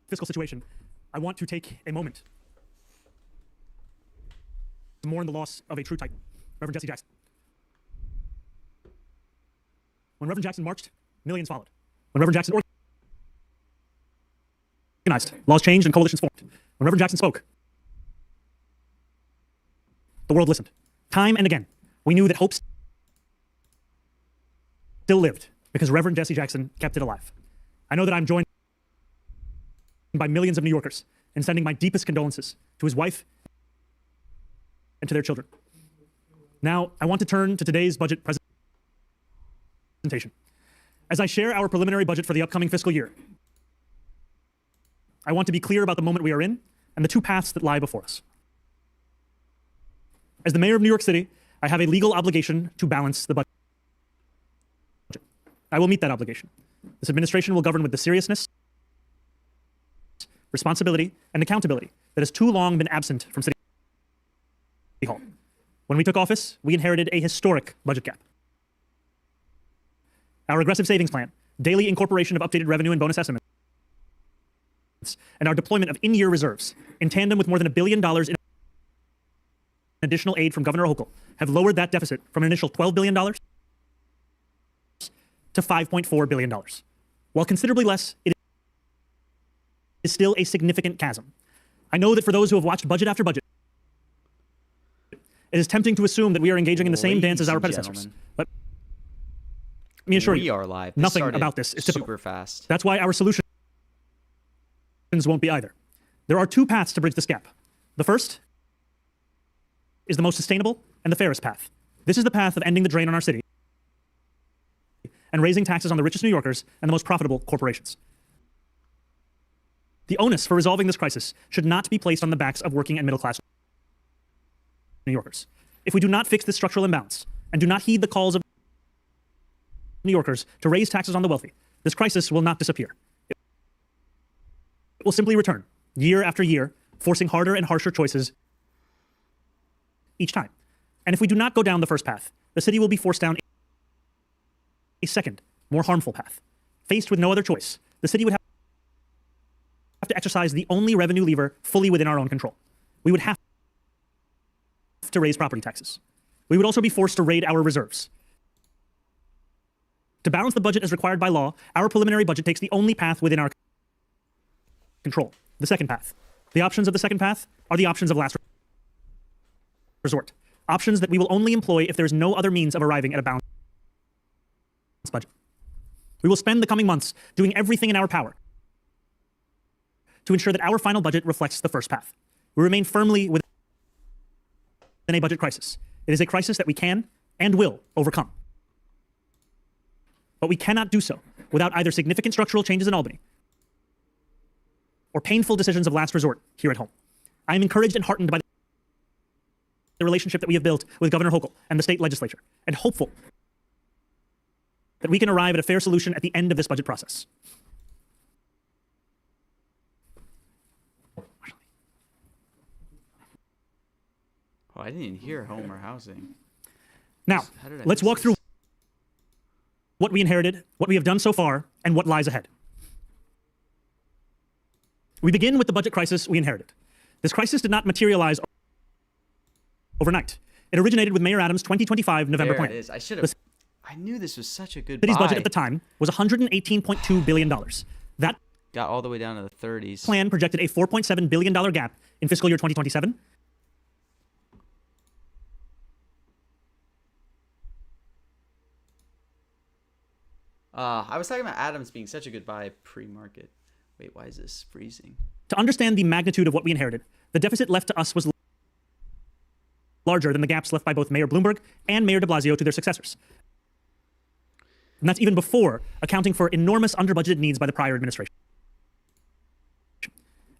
fiscal situation, I want to take a moment to mourn the loss of a true titan, Reverend Jesse Jackson. When Reverend Jackson marched, millions followed. When Reverend Jackson organized, laws changed and coalitions formed. When Reverend Jackson spoke, the world listened. Time and again, we knew that hope still lived because Reverend Jesse Jackson kept it alive. I know that I'm joined by millions of New Yorkers in sending my deepest condolences to his wife and to their children. Now, I want to turn to today's budget presentation. As I share our preliminary budget for the upcoming fiscal year, I want to be clear about the moment we are in and the two paths that lie before us. As the mayor of New York City, I have a legal obligation to balance the budget. I will meet that obligation. This administration will govern with the seriousness, responsibility, and accountability that has too long been absent from City Hall. When we took office, we inherited a historic budget gap. Our aggressive savings plan, daily incorporation of updated revenue and bonus estimates, and our deployment of in-year reserves, in tandem with more than $1 billion in additional aid from Governor Hochul, have lowered that deficit from an initial $12 billion to $5.4 billion. While considerably less, it is still a significant chasm. I know that for those who have watched budget after budget, it is tempting to assume that we are engaging in the same dance as our predecessors. But let me assure you, nothing about this is typical. Super fast. That's why our solutions won't be either. There are two paths to bridge this gap. The first is the most sustainable and the fairest path. This is the path of ending the drain on our city and raising taxes on the richest New Yorkers and the most profitable corporations. The onus for resolving this crisis should not be placed on the backs of working and middle-class New Yorkers. If we do not fix this structural imbalance and do not heed the calls of New Yorkers to raise taxes on the wealthy, this crisis will not disappear. It will simply return, year after year, forcing harder and harsher choices each time. And if we do not go down the first path, the city will be forced down a second, more harmful path. Faced with no other choice, the city would have to exercise the only revenue lever fully within our own control. We would have to raise property taxes. We would also be forced to raid our reserves. To balance the budget as required by law, our preliminary budget takes the only path within our control, the second path. The options of the second path are the options of last resort. Options that we will only employ if there is no other means of arriving at a balanced budget. We will spend the coming months doing everything in our power to ensure that our final budget reflects the first path. We remain firmly within a budget crisis. It is a crisis that we can and will overcome. But we cannot do so without either significant structural changes in Albany or painful decisions of last resort here at home. I am encouraged and heartened by the relationship that we have built with Governor Hochul and the state legislature, and hopeful that we can arrive at a fair solution at the end of this budget process. Oh, I didn't even hear home or housing. Now, let's walk through what we inherited, what we have done so far, and what lies ahead. We begin with the budget crisis we inherited. This crisis did not materialize overnight. It originated with Mayor Adams' 2025 November plan. There it is. I knew this was such a good city's buy. budget at the time was $118.2 billion. That got all the way down to the 30s. Plan projected a $4.7 billion gap in fiscal year 2027. I was talking about Adams being such a good buy pre-market. Wait, why is this freezing? To understand the magnitude of what we inherited, the deficit left to us was larger than the gaps left by both Mayor Bloomberg and Mayor de Blasio to their successors. And that's even before accounting for enormous under-budgeted needs by the prior administration.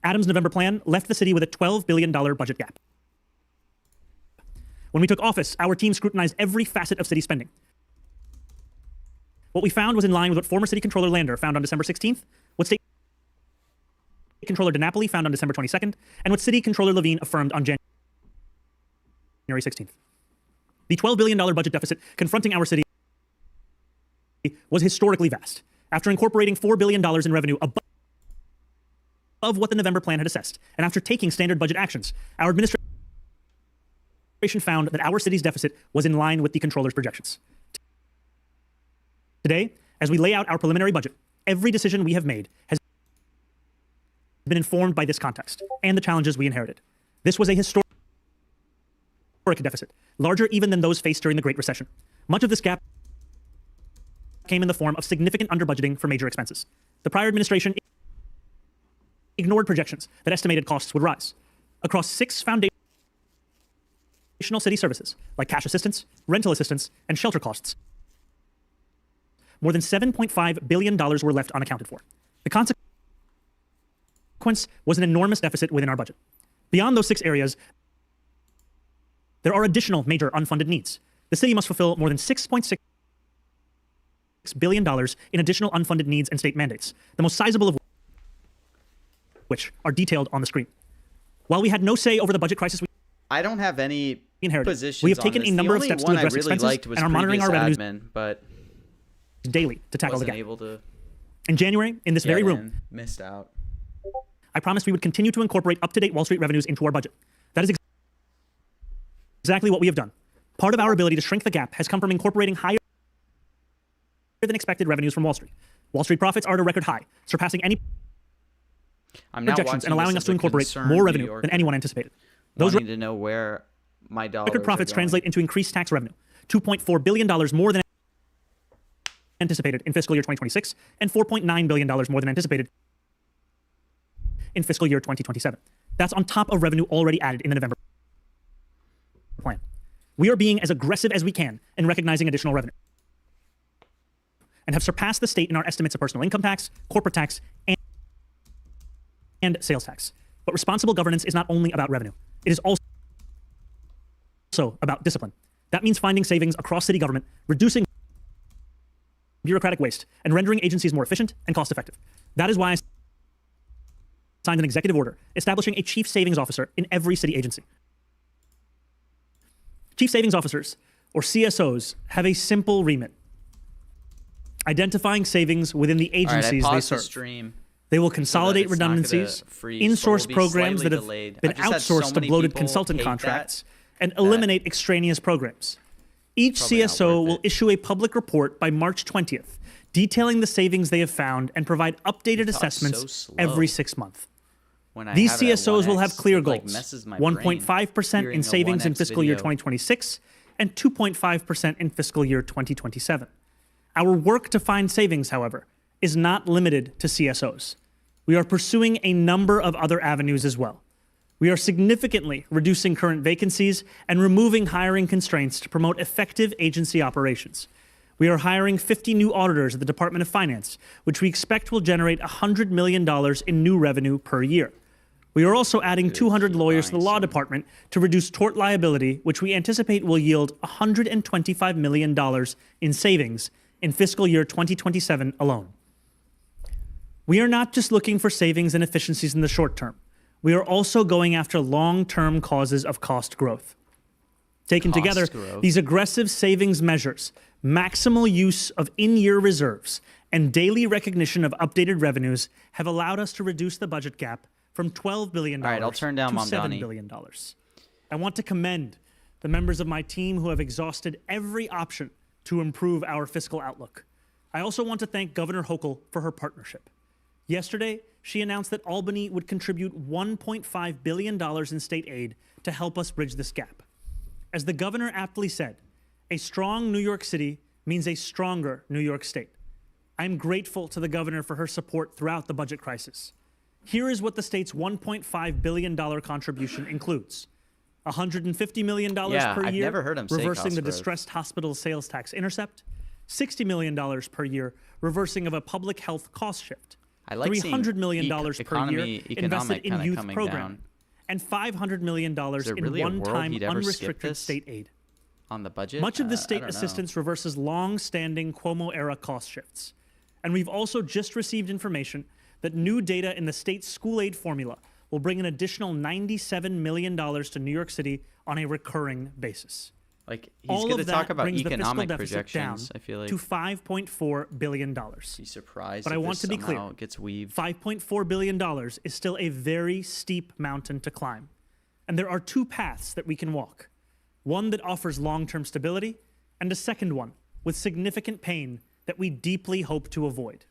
Adams' November plan left the city with a $12 billion budget gap. When we took office, our team scrutinized every facet of city spending. What we found was in line with what former City Controller Lander found on December 16th, what State Controller DiNapoli found on December 22nd, and what City Controller Levine affirmed on January 16th. The $12 billion budget deficit confronting our city was historically vast. After incorporating $4 billion in revenue above of what the November plan had assessed. And after taking standard budget actions, our administration found that our city's deficit was in line with the controller's projections. Today, as we lay out our preliminary budget, every decision we have made has been informed by this context and the challenges we inherited. This was a historic deficit, larger even than those faced during the Great Recession. Much of this gap came in the form of significant under-budgeting for major expenses. The prior administration ignored projections that estimated costs would rise. Across 6 foundational city services, like cash assistance, rental assistance, and shelter costs, more than $7.5 billion were left unaccounted for. The consequence was an enormous deficit within our budget. Beyond those 6 areas, there are additional major unfunded needs. The city must fulfill more than $6.6 billion in additional unfunded needs and state mandates, the most sizable of which are detailed on the screen. While we had no say over the budget crisis I don't have any inherited, positions we have on taken this. a number The of only steps to one address I really expenses liked was and are monitoring our revenues admin, but daily to tackle the wasn't gap. able to In January, in this very get room, in. Missed out. I promised we would continue to incorporate up-to-date Wall Street revenues into our budget. That is exactly what we have done. Part of our ability to shrink the gap has come from incorporating higher than expected revenues from Wall Street. Wall Street profits are at a record high, surpassing any projections and allowing us to incorporate more revenue than anyone anticipated. Those wanting to know where my dollars record profits are going. translate into increased tax revenue, $2.4 billion more than anticipated in fiscal year 2026, and $4.9 billion more than anticipated in fiscal year 2027. That's on top of revenue already added in the November plan. We are being as aggressive as we can in recognizing additional revenue and have surpassed the state in our estimates of personal income tax, corporate tax, and sales tax. But responsible governance is not only about revenue. It is also about discipline. That means finding savings across city government, reducing bureaucratic waste, and rendering agencies more efficient and cost-effective. That is why I signed an executive order establishing a chief savings officer in every city agency. Chief savings officers, or CSOs, have a simple remit: identifying savings within the agencies they serve. They will consolidate redundancies, insource programs that have been outsourced to bloated consultant contracts, and eliminate extraneous programs. Each CSO will issue a public report by March 20th, detailing the savings they have found and provide updated assessments every 6 months. These CSOs will have clear goals: 1.5% in savings in fiscal year 2026 and 2.5% in fiscal year 2027. Our work to find savings, however, is not limited to CSOs. We are pursuing a number of other avenues as well. We are significantly reducing current vacancies and removing hiring constraints to promote effective agency operations. We are hiring 50 new auditors at the Department of Finance, which we expect will generate $100 million in new revenue per year. We are also adding 200 lawyers to the law department to reduce tort liability, which we anticipate will yield $125 million in savings in fiscal year 2027 alone. We are not just looking for savings and efficiencies in the short term. We are also going after long-term causes of cost growth. Taken together, these aggressive savings measures, maximal use of in-year reserves, and daily recognition of updated revenues have allowed us to reduce the budget gap from $12 billion All right, I'll turn down to Mamdani. $7 billion. I want to commend the members of my team who have exhausted every option to improve our fiscal outlook. I also want to thank Governor Hochul for her partnership. Yesterday, she announced that Albany would contribute $1.5 billion in state aid to help us bridge this gap. As the governor aptly said, a strong New York City means a stronger New York State. I'm grateful to the governor for her support throughout the budget crisis. Here is what the state's $1.5 billion contribution includes: $150 million per year, never heard him say reversing cost the growth. distressed hospital sales tax intercept; $60 million per year, reversing of a public health cost shift; I like seeing $300 million per year invested in youth programming, down. and $500 million there in really a world one-time he'd ever skip unrestricted this? state aid. On the budget? Much of the I state don't know. assistance reverses long-standing Cuomo-era cost shifts. And we've also just received information that new data in the state's school aid formula will bring an additional $97 million to New York City on a recurring basis. Like, he's All going to of that talk about brings the fiscal economic deficit down projections. I feel like to $5.4 billion. be surprised But if I want this to be clear, somehow gets weaved. $5.4 billion is still a very steep mountain to climb. And there are two paths that we can walk. One that offers long-term stability, and a second one with significant pain that we deeply hope to avoid.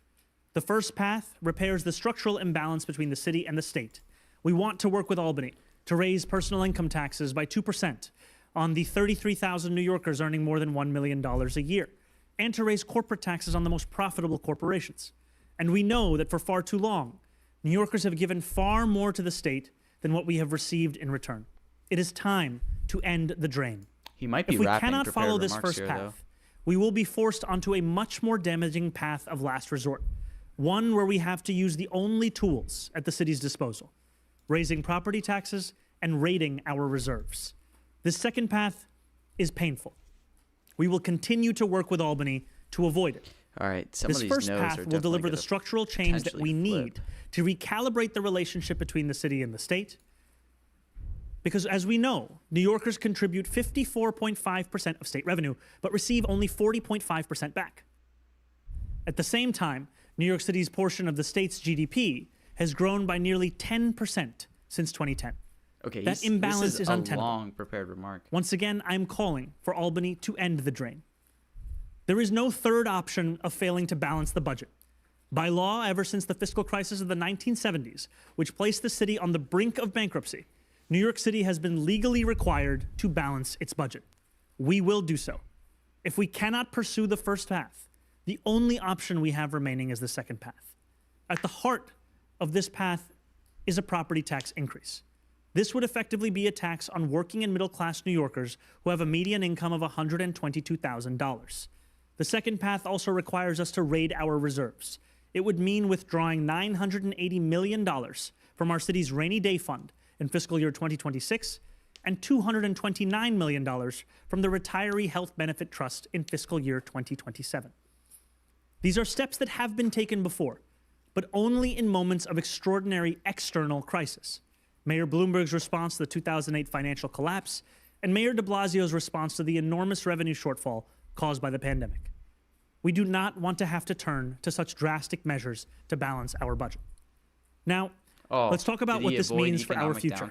The first path repairs the structural imbalance between the city and the state. We want to work with Albany to raise personal income taxes by 2% on the 33,000 New Yorkers earning more than $1 million a year, and to raise corporate taxes on the most profitable corporations. And we know that for far too long, New Yorkers have given far more to the state than what we have received in return. It is time to end the drain. He might be If we rapping cannot prepared follow this remarks first here, path, though. we will be forced onto a much more damaging path of last resort, one where we have to use the only tools at the city's disposal, raising property taxes and raiding our reserves. This second path is painful. We will continue to work with Albany to avoid it. All right, some This of these first no's path are will deliver definitely the gonna structural change that we potentially need flip. to recalibrate the relationship between the city and the state. Because as we know, New Yorkers contribute 54.5% of state revenue, but receive only 40.5% back. At the same time, New York City's portion of the state's GDP has grown by nearly 10% since 2010. Okay, That imbalance this is a untenable. long prepared remark. Once again, I'm calling for Albany to end the drain. There is no third option of failing to balance the budget. By law, ever since the fiscal crisis of the 1970s, which placed the city on the brink of bankruptcy, New York City has been legally required to balance its budget. We will do so. If we cannot pursue the first path, the only option we have remaining is the second path. At the heart of this path is a property tax increase. This would effectively be a tax on working and middle-class New Yorkers who have a median income of $122,000. The second path also requires us to raid our reserves. It would mean withdrawing $980 million from our city's rainy day fund in fiscal year 2026 and $229 million from the Retiree Health Benefit Trust in fiscal year 2027. These are steps that have been taken before, but only in moments of extraordinary external crisis. Mayor Bloomberg's response to the 2008 financial collapse, and Mayor de Blasio's response to the enormous revenue shortfall caused by the pandemic. We do not want to have to turn to such drastic measures to balance our budget. Now, let's talk about what this means for our future.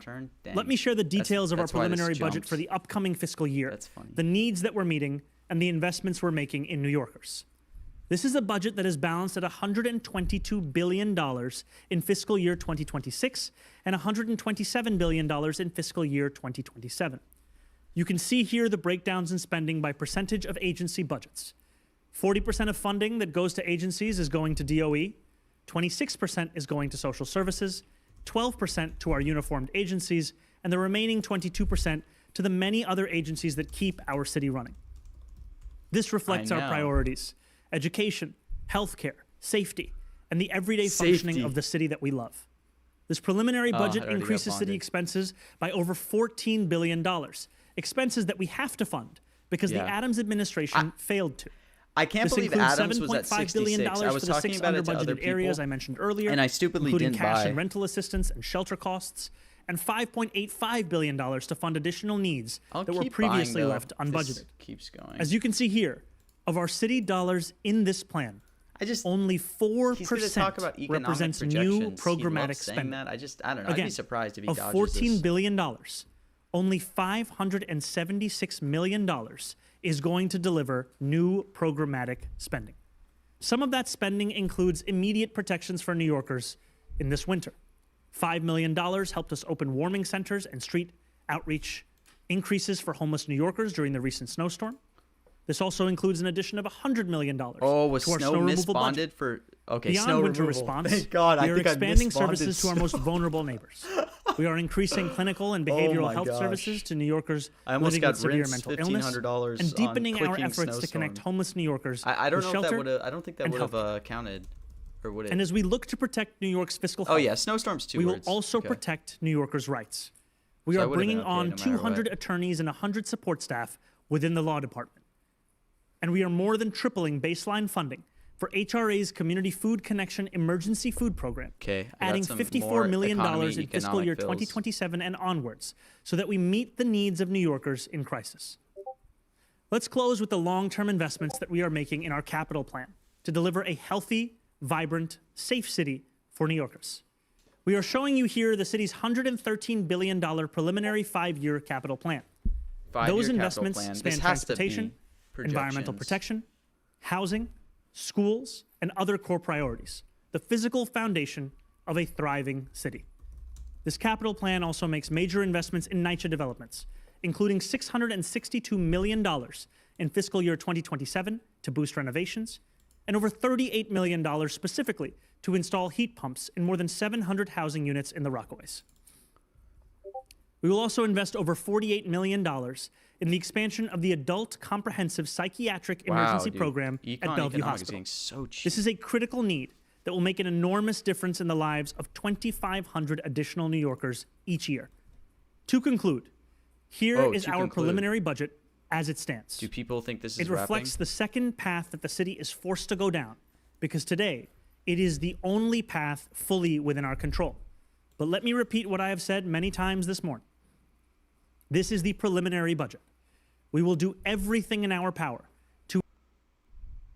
Let me share the details of our preliminary budget for the upcoming fiscal year, That's funny. the needs that we're meeting, and the investments we're making in New Yorkers. This is a budget that is balanced at $122 billion in fiscal year 2026 and $127 billion in fiscal year 2027. You can see here the breakdowns in spending by percentage of agency budgets. 40% of funding that goes to agencies is going to DOE, 26% is going to social services, 12% to our uniformed agencies, and the remaining 22% to the many other agencies that keep our city running. This reflects our priorities: education, healthcare, safety, and the everyday functioning of the city that we love. This preliminary budget increases city expenses by over $14 billion, expenses that we have to fund because the Adams administration failed to. I can't believe Adams was at 66. billion I was for the talking 6 about it to underbudgeted other people, areas I mentioned earlier, and I stupidly including didn't cash buy. and rental assistance and shelter costs, and $5.85 billion to fund additional needs that were previously left unbudgeted. Keeps going. As you can see here, of our city dollars in this plan, only 4% represents new programmatic spending. I don't know. Again, I'd be surprised if he of dodges $14 this. billion, only $576 million is going to deliver new programmatic spending. Some of that spending includes immediate protections for New Yorkers in this winter. $5 million helped us open warming centers and street outreach increases for homeless New Yorkers during the recent snowstorm. This also includes an addition of $100 million was to our snow snow removal misbonded budget. for Beyond snow winter removal. response, Thank God, we are expanding misbonded services to our most vulnerable neighbors. We are increasing clinical and behavioral health services to New Yorkers living with severe mental illness, and deepening our efforts to connect homeless New Yorkers I don't with know shelter if that would have. I don't think that and would have healthcare. counted, or would it? And as we look to protect New York's fiscal health, Oh yeah, snowstorms too. we will also protect New Yorkers' rights. We So I are would've been bringing okay on no matter 200 what. attorneys and 100 support staff within the law department. And we are more than tripling baseline funding for HRA's Community Food Connection Emergency Food Program, Okay, I got adding some $54 more million economy, in fiscal economic year bills. 2027 and onwards, so that we meet the needs of New Yorkers in crisis. Let's close with the long-term investments that we are making in our capital plan to deliver a healthy, vibrant, safe city for New Yorkers. We are showing you here the city's $113 billion preliminary 5-year capital plan. Those investments span transportation, environmental protection, housing, schools, and other core priorities, the physical foundation of a thriving city. This capital plan also makes major investments in NYCHA developments, including $662 million in fiscal year 2027 to boost renovations, and over $38 million specifically to install heat pumps in more than 700 housing units in the Rockaways. We will also invest over $48 million in the expansion of the Adult Comprehensive Psychiatric Emergency Program at Bellevue Hospital. This is a critical need that will make an enormous difference in the lives of 2,500 additional New Yorkers each year. To conclude, here is our preliminary budget as it stands. Do people think this is It reflects the second path that the city is forced to go down, because today it is the only path fully within our control. But let me repeat what I have said many times this morning. This is the preliminary budget. We will do everything in our power to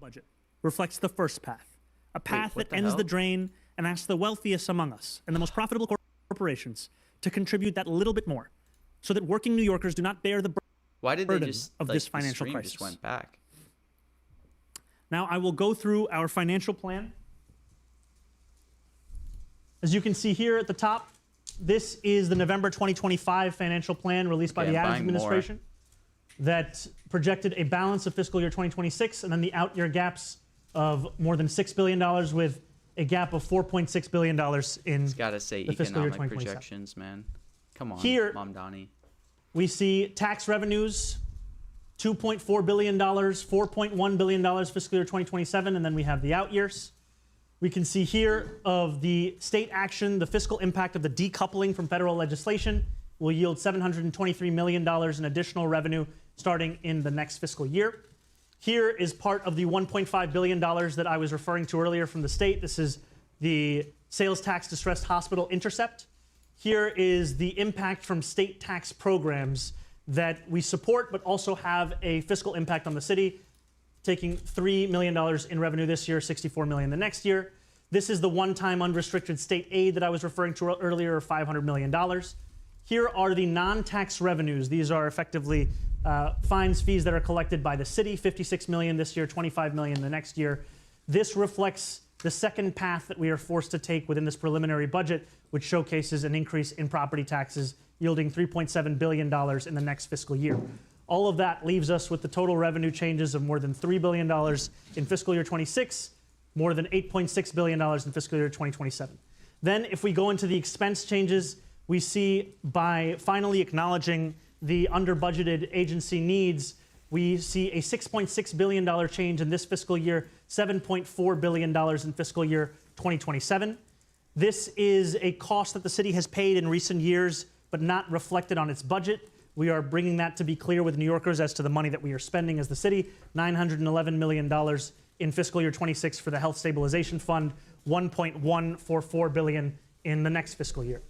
budget reflects the first path, a path that ends the drain and asks the wealthiest among us and the most profitable corporations to contribute that little bit more, so that working New Yorkers do not bear the burden of this financial crisis. Just went back. Now I will go through our financial plan. As you can see here at the top, this is the November 2025 financial plan released by the Adams administration that projected a balance of fiscal year 2026 and then the out-year gaps of more than $6 billion with a gap of $4.6 billion in the fiscal year 2027. Projections, man. Come on, here, Mamdani. We see tax revenues, $2.4 billion, $4.1 billion fiscal year 2027, and then we have the out years. We can see here of the state action, the fiscal impact of the decoupling from federal legislation will yield $723 million in additional revenue starting in the next fiscal year. Here is part of the $1.5 billion that I was referring to earlier from the state. This is the sales tax distressed hospital intercept. Here is the impact from state tax programs that we support, but also have a fiscal impact on the city, taking $3 million in revenue this year, $64 million the next year. This is the one-time unrestricted state aid that I was referring to earlier, $500 million. Here are the non-tax revenues. These are effectively fines, fees that are collected by the city, $56 million this year, $25 million the next year. This reflects the second path that we are forced to take within this preliminary budget, which showcases an increase in property taxes yielding $3.7 billion in the next fiscal year. All of that leaves us with the total revenue changes of more than $3 billion in fiscal year 26, more than $8.6 billion in fiscal year 2027. Then if we go into the expense changes, we see by finally acknowledging the under-budgeted agency needs, we see a $6.6 billion change in this fiscal year, $7.4 billion in fiscal year 2027. This is a cost that the city has paid in recent years, but not reflected on its budget. We are bringing that to be clear with New Yorkers as to the money that we are spending as the city, $911 million in fiscal year 26 for the Health Stabilization Fund, $1.144 billion in the next fiscal year.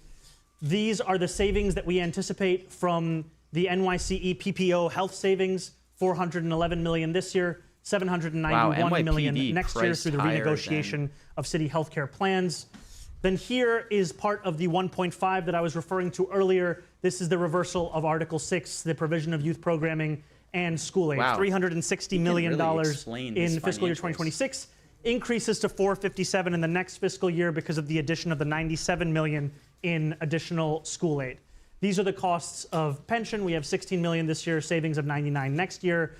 These are the savings that we anticipate from the NYCE PPO health savings, $411 million this year, $791 million next year through the renegotiation of city healthcare plans. Then here is part of the 1.5 that I was referring to earlier. This is the reversal of Article 6, the provision of youth programming and school aid. $360 million in fiscal year 2026, increases to $457 in the next fiscal year because of the addition of the $97 million in additional school aid. These are the costs of pension. We have $16 million this year, savings of $99 next year.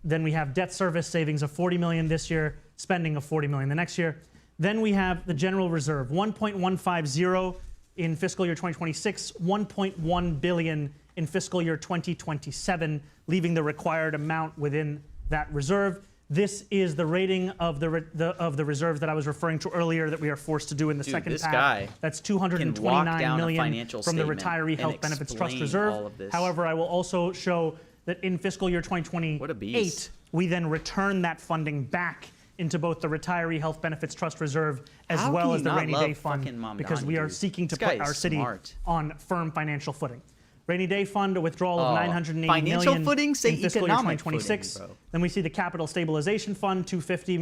Then we have debt service savings of $40 million this year, spending of $40 million the next year. Then we have the general reserve, 1.150 in fiscal year 2026, 1.1 billion in fiscal year 2027, leaving the required amount within that reserve. This is the rating of the reserves that I was referring to earlier that we are forced to do in the second path. That's $229 million from the Retiree Health Benefits Trust Reserve. However, I will also show that in fiscal year 2028, we then return that funding back into both the Retiree Health Benefits Trust Reserve as well as the Rainy Day Fund, because we are seeking to put our city on firm financial footing. Rainy day fund, a withdrawal of $980 financial million footing? Say in fiscal year economic 2026. footing, bro. Then we see the capital stabilization fund, $250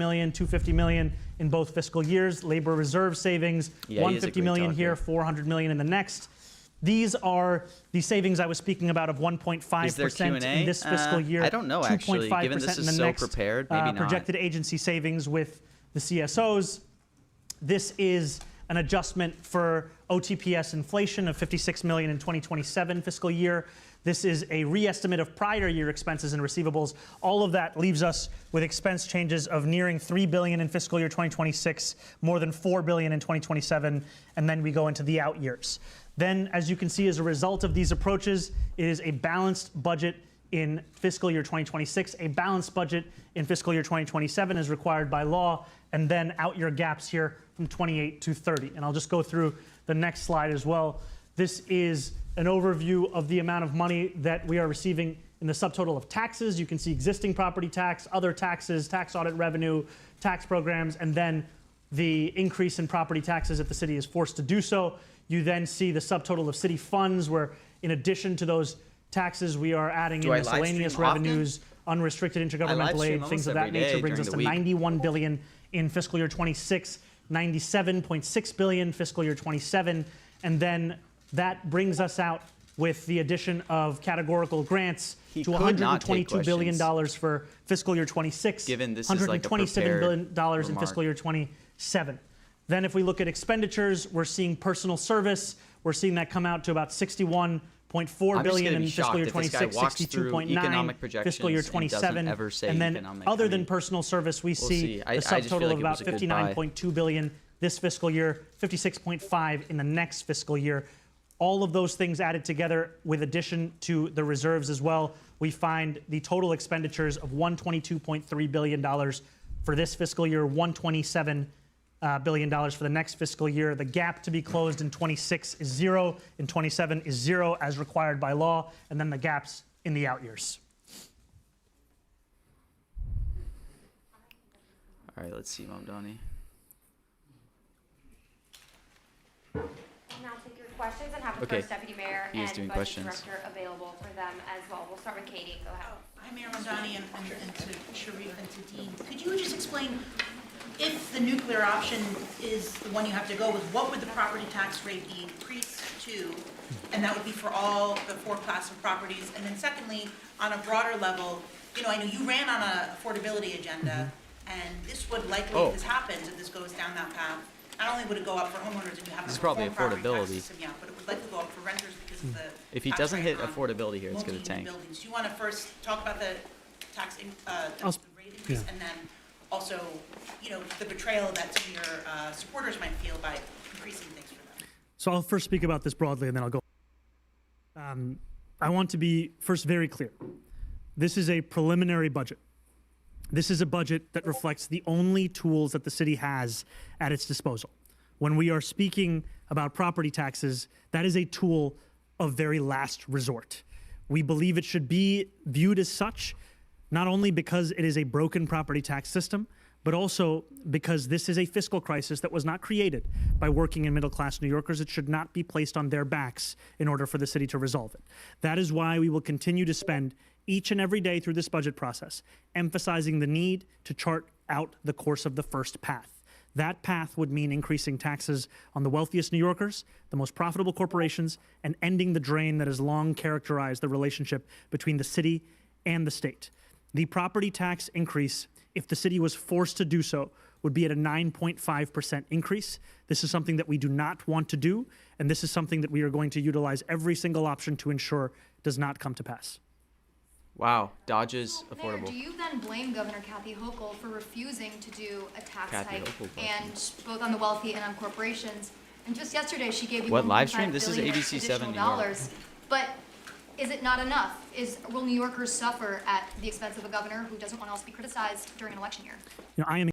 million in both fiscal years. Labor reserve savings, Yeah, he is a $150 great million talker. here, $400 million in the next. These are the savings I was speaking about of 1.5% in this fiscal year. I don't know, actually. Given this in the is so next, prepared, maybe not. projected agency savings with the CSOs. This is an adjustment for OTPS inflation of $56 million in 2027 fiscal year. This is a re-estimate of prior year expenses and receivables. All of that leaves us with expense changes of nearing $3 billion in fiscal year 2026, more than $4 billion in 2027, and then we go into the out years. Then, as you can see, as a result of these approaches, it is a balanced budget in fiscal year 2026, a balanced budget in fiscal year 2027 as required by law, and then out year gaps here from 28 to 30. And I'll just go through the next slide as well. This is an overview of the amount of money that we are receiving in the subtotal of taxes. You can see existing property tax, other taxes, tax audit revenue, tax programs, and then the increase in property taxes if the city is forced to do so. You then see the subtotal of city funds, where in addition to those taxes, we are adding in miscellaneous revenues, unrestricted intergovernmental aid, things of that nature, brings us to $91 billion in fiscal year 26, $97.6 billion fiscal year 27, and then that brings us out with the addition of categorical grants to $122 billion for fiscal year 26, given this is like a $127 billion in remark. fiscal year 27. Then if we look at expenditures, we're seeing personal service. We're seeing that come out to about $61.4 billion in fiscal year 26, $62.9 fiscal year 27. And then other than personal service, we see the subtotal of about $59.2 billion this fiscal year, $56.5 in the next fiscal year. All of those things added together, with addition to the reserves as well, we find the total expenditures of $122.3 billion for this fiscal year, $127 billion for the next fiscal year. The gap to be closed in 26 is 0, in 27 is 0 as required by law, and then the gaps in the out years. All right, let's see, Mamdani. Now take your questions and have the first deputy mayor and budget director available for them as well. We'll start with Katie. Go ahead. Hi, Mayor Mamdani, and to Sharif and to Dean. Could you just explain, if the nuclear option is the one you have to go with, what would the property tax rate be increased to? And that would be for all the 4 classes of properties. And then secondly, on a broader level, you know, I know you ran on an affordability agenda, and this would likely, if this happens, if this goes down that path, not only would it go up for homeowners and you have This is to probably reform property tax affordability. system, yeah, but it would likely go up for renters because of the If he tax doesn't rate hit on affordability here, it's going to multi-unit tank. buildings. Do you want to first talk about the tax the rate increase, and then also, you know, the betrayal that some of your supporters might feel by increasing things for them? So I'll first speak about this broadly, and then I'll go. I want to be first very clear. This is a preliminary budget. This is a budget that reflects the only tools that the city has at its disposal. When we are speaking about property taxes, that is a tool of very last resort. We believe it should be viewed as such, not only because it is a broken property tax system, but also because this is a fiscal crisis that was not created by working and middle-class New Yorkers. It should not be placed on their backs in order for the city to resolve it. That is why we will continue to spend each and every day through this budget process, emphasizing the need to chart out the course of the first path. That path would mean increasing taxes on the wealthiest New Yorkers, the most profitable corporations, and ending the drain that has long characterized the relationship between the city and the state. The property tax increase, if the city was forced to do so, would be at a 9.5% increase. This is something that we do not want to do, and this is something that we are going to utilize every single option to ensure does not come to pass. Wow, dodges Mayor, affordable. do you then blame Governor Kathy Hochul for refusing to do a tax hike, and both on the wealthy and on corporations? And just yesterday, she gave you What, live $1.5 stream? This is billion ABC 7 additional New York. dollars. But is it not enough? Will New Yorkers suffer at the expense of a governor who doesn't want to also be criticized during an election year? You know, I am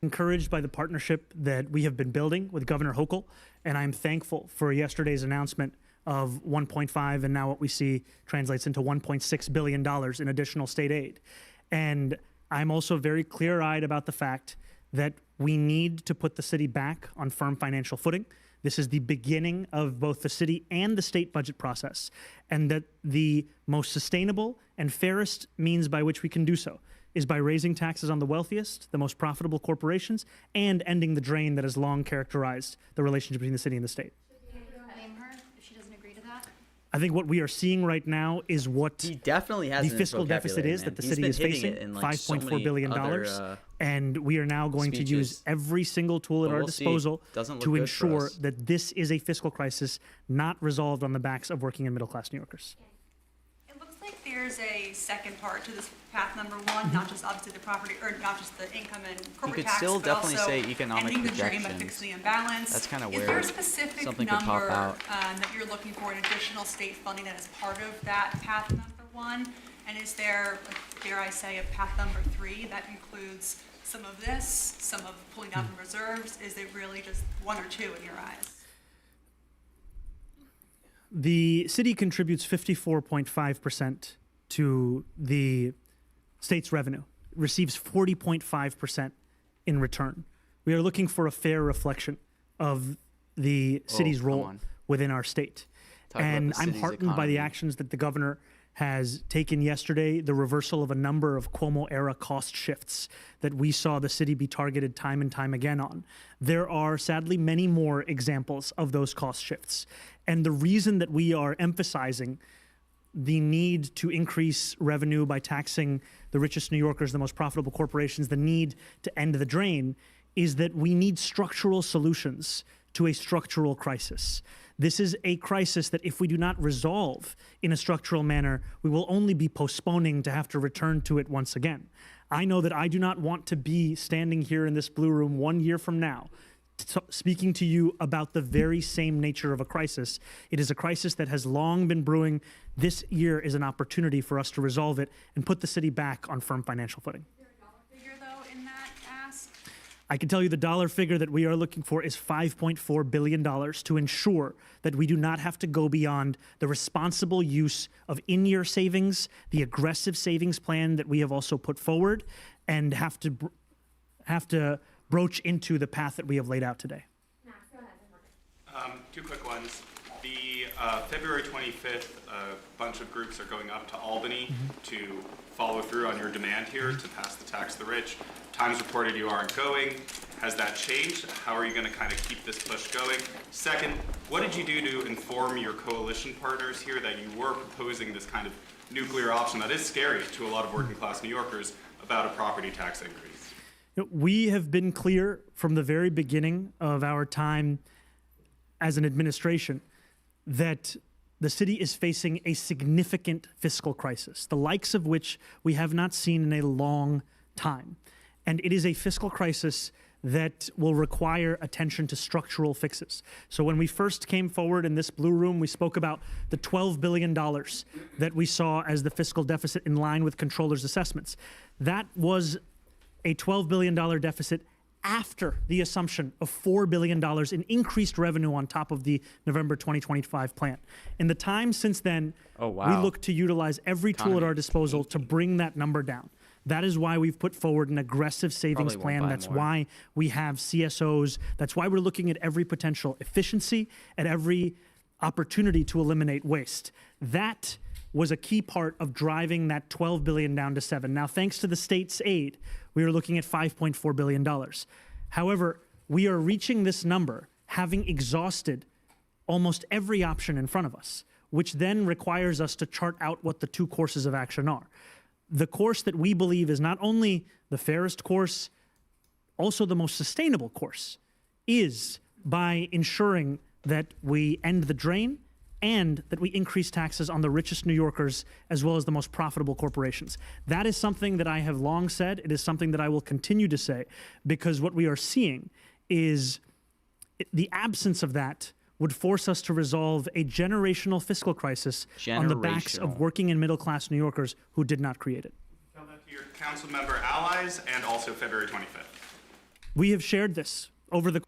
encouraged by the partnership that we have been building with Governor Hochul, and I'm thankful for yesterday's announcement of 1.5, and now what we see translates into $1.6 billion in additional state aid. And I'm also very clear-eyed about the fact that we need to put the city back on firm financial footing. This is the beginning of both the city and the state budget process, and that the most sustainable and fairest means by which we can do so is by raising taxes on the wealthiest, the most profitable corporations, and ending the drain that has long characterized the relationship between the city and the state. Name her if she doesn't agree to that. I think what we are seeing right now is what He definitely has the fiscal deficit is that the city is facing, $5.4 billion. And we are now going to use every single tool at our disposal to ensure that this is a fiscal crisis not resolved on the backs of working and middle-class New Yorkers. It looks like there's a second part to this path number one, not just obviously the property, or not just the income and corporate tax, still but definitely also say economic ending the drain by projections. fixing the imbalance. That's kinda Is where there a specific something could pop number out. that you're looking for in additional state funding that is part of that path number one? And is there, like, dare I say, a path number three that includes some of this, some of pulling down from reserves? Is it really just one or two in your eyes? The city contributes 54.5% to the state's revenue, receives 40.5% in return. We are looking for a fair reflection of the city's role within our state. And I'm heartened by the actions that the governor has taken yesterday, the reversal of a number of Cuomo-era cost shifts that we saw the city be targeted time and time again on. There are sadly many more examples of those cost shifts. And the reason that we are emphasizing the need to increase revenue by taxing the richest New Yorkers, the most profitable corporations, the need to end the drain, is that we need structural solutions to a structural crisis. This is a crisis that if we do not resolve in a structural manner, we will only be postponing to have to return to it once again. I know that I do not want to be standing here in this blue room 1 year from now speaking to you about the very same nature of a crisis. It is a crisis that has long been brewing. This year is an opportunity for us to resolve it and put the city back on firm financial footing. Is there a dollar figure, though, in that ask? I can tell you the dollar figure that we are looking for is $5.4 billion to ensure that we do not have to go beyond the responsible use of in-year savings, the aggressive savings plan that we have also put forward, and have to broach into the path that we have laid out today. Two quick ones. The February 25th, a bunch of groups are going up to Albany to follow through on your demand here to pass the tax to the rich. Times reported you aren't going. Has that changed? How are you going to kind of keep this push going? Second, what did you do to inform your coalition partners here that you were proposing this kind of nuclear option that is scary to a lot of working class New Yorkers about a property tax increase? We have been clear from the very beginning of our time as an administration that the city is facing a significant fiscal crisis, the likes of which we have not seen in a long time. And it is a fiscal crisis that will require attention to structural fixes. So when we first came forward in this blue room, we spoke about the $12 billion that we saw as the fiscal deficit in line with controllers' assessments. That was a $12 billion deficit after the assumption of $4 billion in increased revenue on top of the November 2025 plan. In the time since then, we look to utilize every tool at our disposal to bring that number down. That is why we've put forward an aggressive savings plan. That's why we have CSOs. That's why we're looking at every potential efficiency, at every opportunity to eliminate waste. That was a key part of driving that $12 billion down to $7 billion. Now, thanks to the state's aid, we are looking at $5.4 billion. However, we are reaching this number having exhausted almost every option in front of us, which then requires us to chart out what the two courses of action are. The course that we believe is not only the fairest course, also the most sustainable course, is by ensuring that we end the drain and that we increase taxes on the richest New Yorkers as well as the most profitable corporations. That is something that I have long said. It is something that I will continue to say, because what we are seeing is the absence of that would force us to resolve a generational fiscal crisis on the backs of working and middle-class New Yorkers who did not create it. Tell that to your council member allies and also February 25th. We have shared this over the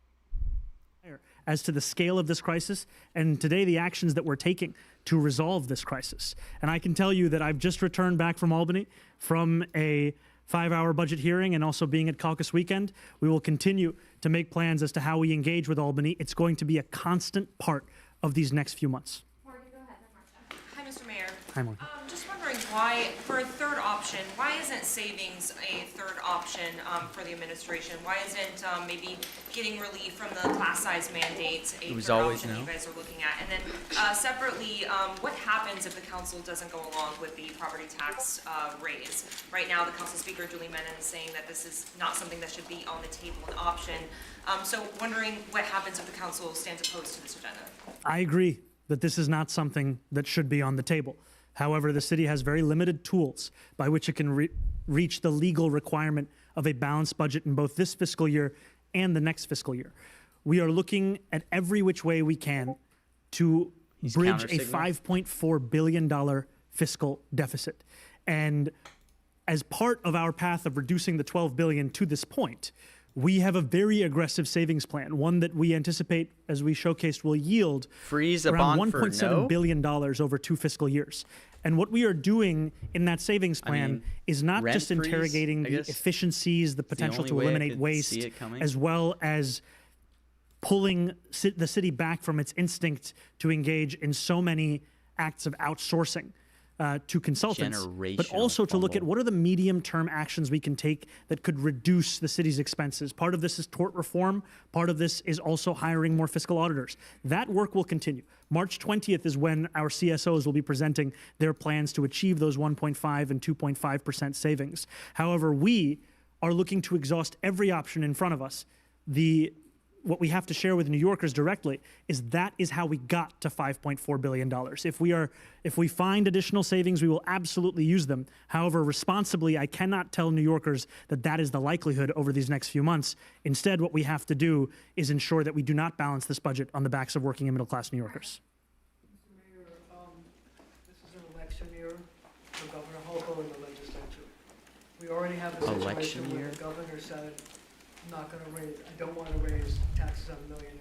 as to the scale of this crisis, and today the actions that we're taking to resolve this crisis. And I can tell you that I've just returned back from Albany from a 5-hour budget hearing and also being at caucus weekend, we will continue to make plans as to how we engage with Albany. It's going to be a constant part of these next few months. Morgan, go ahead, then Martha. Hi, Mr. Mayor. Hi, Morgan. Just wondering why, for a third option, why isn't savings a third option for the administration? Why isn't maybe getting relief from the class size mandates a was third always option that no. you guys are looking at? And then separately, what happens if the council doesn't go along with the property tax raise? Right now, the council speaker, Julie Menon, is saying that this is not something that should be on the table, an option. So wondering what happens if the council stands opposed to this agenda? I agree that this is not something that should be on the table. However, the city has very limited tools by which it can reach the legal requirement of a balanced budget in both this fiscal year and the next fiscal year. We are looking at every which way we can to bridge a $5.4 billion fiscal deficit. And as part of our path of reducing the $12 billion to this point, we have a very aggressive savings plan, one that we anticipate, as we showcased, will yield Freeze a around bond for $1.7 no? billion over 2 fiscal years. And what we are doing in that savings plan is not rent just freeze, interrogating I the guess, efficiencies, the potential only to way I eliminate could waste, see it coming. as well as pulling the city back from its instinct to engage in so many acts of outsourcing to consultants, but also to look at what are the medium-term actions we can take that could reduce the city's expenses. Part of this is tort reform. Part of this is also hiring more fiscal auditors. That work will continue. March 20th is when our CSOs will be presenting their plans to achieve those 1.5 and 2.5% savings. However, we are looking to exhaust every option in front of us. What we have to share with New Yorkers directly is that is how we got to $5.4 billion. If we find additional savings, we will absolutely use them. However, responsibly, I cannot tell New Yorkers that that is the likelihood over these next few months. Instead, what we have to do is ensure that we do not balance this budget on the backs of working and middle-class New Yorkers. Mr. Mayor, this is an election year for Governor Hochul and the legislature. We already have a situation where the governor said, I'm not going to raise, I don't want to raise taxes on millionaires.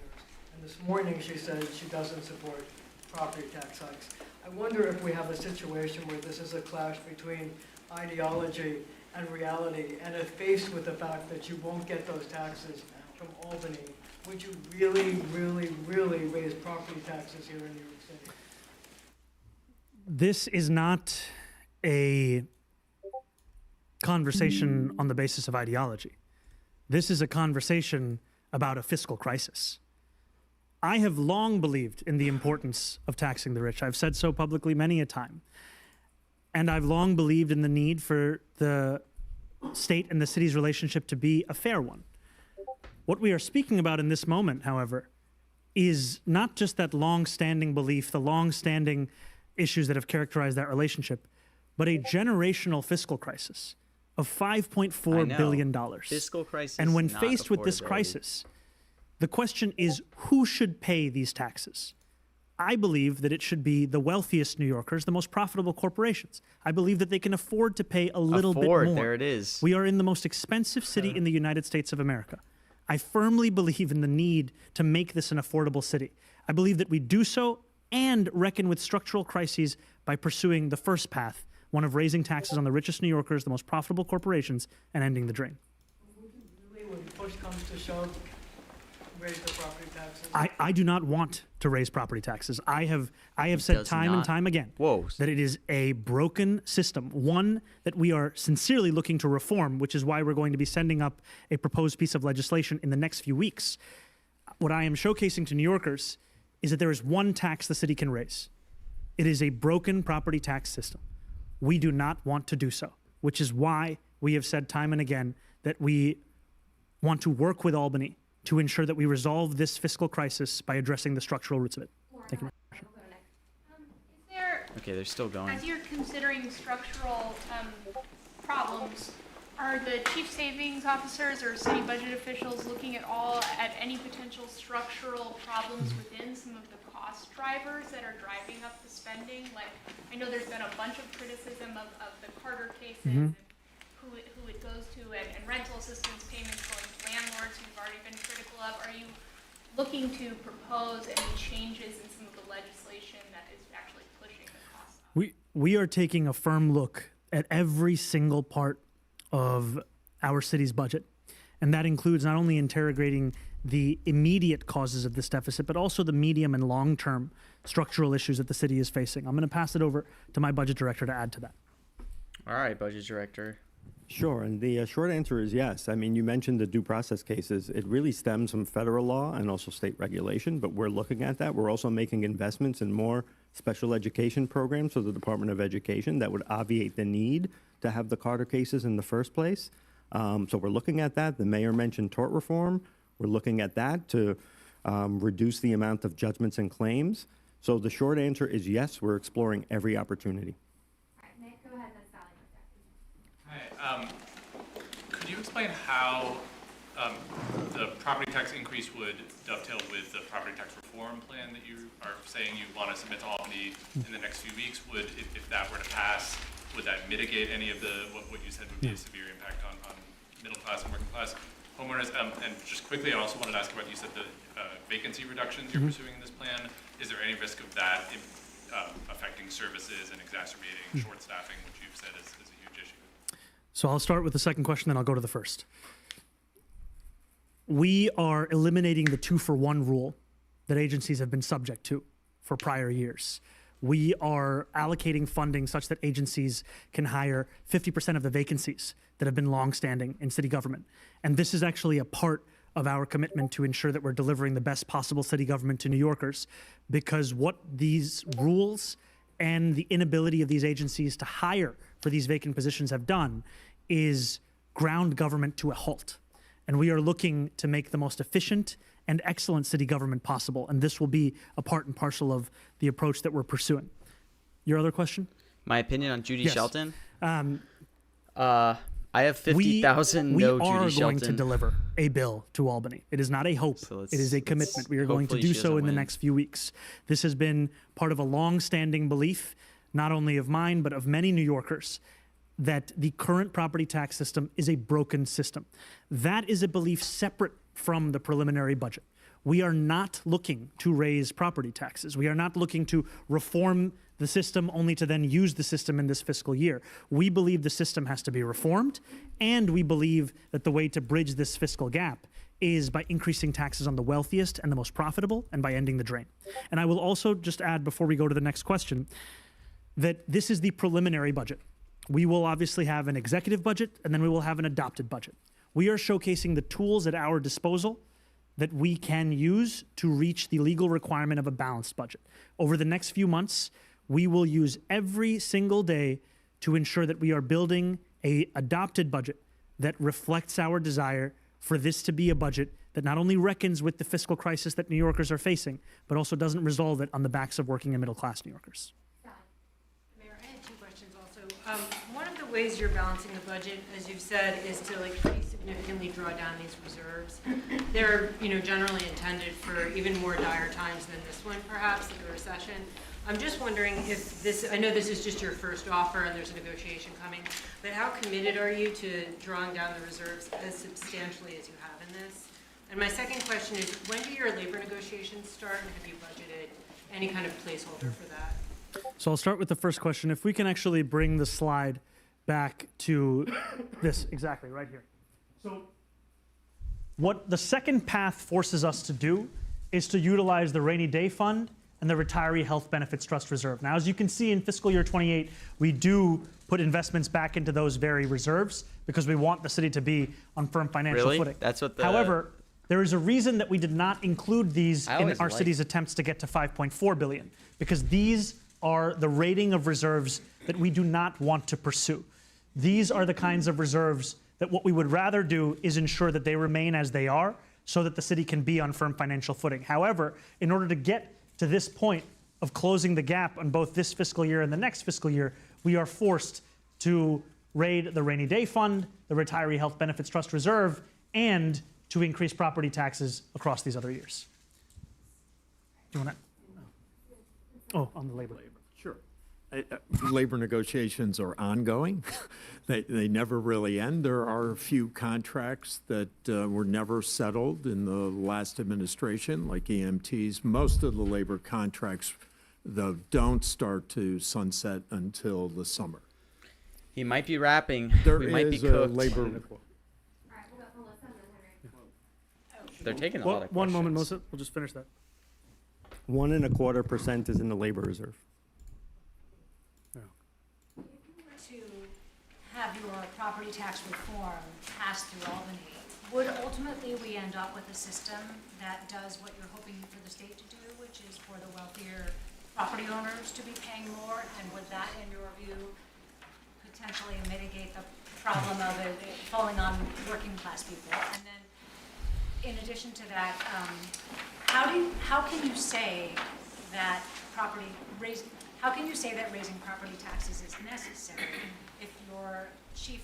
And this morning she said she doesn't support property tax hikes. I wonder if we have a situation where this is a clash between ideology and reality, and if faced with the fact that you won't get those taxes from Albany, would you really, really, really raise property taxes here in New York City? This is not a conversation on the basis of ideology. This is a conversation about a fiscal crisis. I have long believed in the importance of taxing the rich. I've said so publicly many a time. And I've long believed in the need for the state and the city's relationship to be a fair one. What we are speaking about in this moment, however, is not just that long-standing belief, the long-standing issues that have characterized that relationship, but a generational fiscal crisis of $5.4 billion. Fiscal crisis. And when not faced with this affordability. crisis, the question is who should pay these taxes? I believe that it should be the wealthiest New Yorkers, the most profitable corporations. I believe that they can afford to pay a little bit more. There it is. We are in the most expensive city in the United States of America. I firmly believe in the need to make this an affordable city. I believe that we do so and reckon with structural crises by pursuing the first path, one of raising taxes on the richest New Yorkers, the most profitable corporations, and ending the drain. Would you really, when push comes to shove, raise the property taxes? I do not want to raise property taxes. I have said time and time again that it is a broken system, one that we are sincerely looking to reform, which is why we're going to be sending up a proposed piece of legislation in the next few weeks. What I am showcasing to New Yorkers is that there is one tax the city can raise. It is a broken property tax system. We do not want to do so, which is why we have said time and again that we want to work with Albany to ensure that we resolve this fiscal crisis by addressing the structural roots of it. Thank you. Is there, Okay, they're still going. as you're considering structural problems, are the chief savings officers or city budget officials looking at any potential structural problems within some of the cost drivers that are driving up the spending? Like, I know there's been a bunch of criticism of the Carter cases, and who it goes to, and rental assistance payments going to landlords who've already been critical of. Are you looking to propose any changes in some of the legislation that is actually pushing the costs up? We are taking a firm look at every single part of our city's budget. And that includes not only interrogating the immediate causes of this deficit, but also the medium and long-term structural issues that the city is facing. I'm going to pass it over to my budget director to add to that. All right, budget director. Sure, and the short answer is yes. I mean, you mentioned the due process cases. It really stems from federal law and also state regulation, but we're looking at that. We're also making investments in more special education programs for the Department of Education that would obviate the need to have the Carter cases in the first place. So we're looking at that. The mayor mentioned tort reform. We're looking at that to reduce the amount of judgments and claims. So the short answer is yes, we're exploring every opportunity. All right, Nick, go ahead, and then Sally. Hi. Could you explain how the property tax increase would dovetail with the property tax reform plan that you are saying you want to submit to Albany in the next few weeks? Would, if that were to pass, would that mitigate any of the what you said would be a severe impact on middle class and working class homeowners? And just quickly, I also wanted to ask about, you said the vacancy reductions you're pursuing in this plan. Is there any risk of that affecting services and exacerbating short staffing, which you've said is a huge issue? So I'll start with the second question, then I'll go to the first. We are eliminating the 2-for-1 rule that agencies have been subject to for prior years. We are allocating funding such that agencies can hire 50% of the vacancies that have been longstanding in city government. And this is actually a part of our commitment to ensure that we're delivering the best possible city government to New Yorkers, because what these rules and the inability of these agencies to hire for these vacant positions have done is ground government to a halt. And we are looking to make the most efficient and excellent city government possible. And this will be a part and parcel of the approach that we're pursuing. Your other question? My opinion on Judy Yes. Shelton? I have 50,000 no Judy Shelton. We are going to deliver a bill to Albany. It is not a hope. So it is a commitment. We are going to hopefully do she so in doesn't the win. next few weeks. This has been part of a long-standing belief, not only of mine, but of many New Yorkers, that the current property tax system is a broken system. That is a belief separate from the preliminary budget. We are not looking to raise property taxes. We are not looking to reform the system only to then use the system in this fiscal year. We believe the system has to be reformed, and we believe that the way to bridge this fiscal gap is by increasing taxes on the wealthiest and the most profitable, and by ending the drain. And I will also just add, before we go to the next question, that this is the preliminary budget. We will obviously have an executive budget, and then we will have an adopted budget. We are showcasing the tools at our disposal that we can use to reach the legal requirement of a balanced budget. Over the next few months, we will use every single day to ensure that we are building an adopted budget that reflects our desire for this to be a budget that not only reckons with the fiscal crisis that New Yorkers are facing, but also doesn't resolve it on the backs of working and middle-class New Yorkers. Mayor, I had two questions also. One of the ways you're balancing the budget, as you've said, is to pretty significantly draw down these reserves. They're generally intended for even more dire times than this one, perhaps, like a recession. I'm just wondering if this, I know this is just your first offer and there's a negotiation coming, but how committed are you to drawing down the reserves as substantially as you have in this? And my second question is, when do your labor negotiations start, and have you budgeted any kind of placeholder for that? So I'll start with the first question. If we can actually bring the slide back to this, exactly, right here. So what the second path forces us to do is to utilize the rainy day fund and the retiree health benefits trust reserve. Now, as you can see in fiscal year 28, we do put investments back into those very reserves because we want the city to be on firm financial footing. That's what the... However, there is a reason that we did not include these in our city's attempts to get to $5.4 billion, because these are the rating of reserves that we do not want to pursue. These are the kinds of reserves that what we would rather do is ensure that they remain as they are so that the city can be on firm financial footing. However, in order to get to this point of closing the gap on both this fiscal year and the next fiscal year, we are forced to raid the rainy day fund, the retiree health benefits trust reserve, and to increase property taxes across these other years. Do you want to? Oh, on the labor. Sure. Labor negotiations are ongoing. They never really end. There are a few contracts that were never settled in the last administration, like EMTs. Most of the labor contracts, though, don't start to sunset until the summer. He might be rapping. There we might be is a cooked. labor. They're taking a lot of questions. One moment, Melissa. We'll just finish that. 1.25% is in the labor reserve. If you were to have your property tax reform pass through Albany, would ultimately we end up with a system that does what you're hoping for the state to do, which is for the wealthier property owners to be paying more? And would that, in your view, potentially mitigate the problem of it falling on working class people? And then, in addition to that, how can you say that raising property taxes is necessary if your chief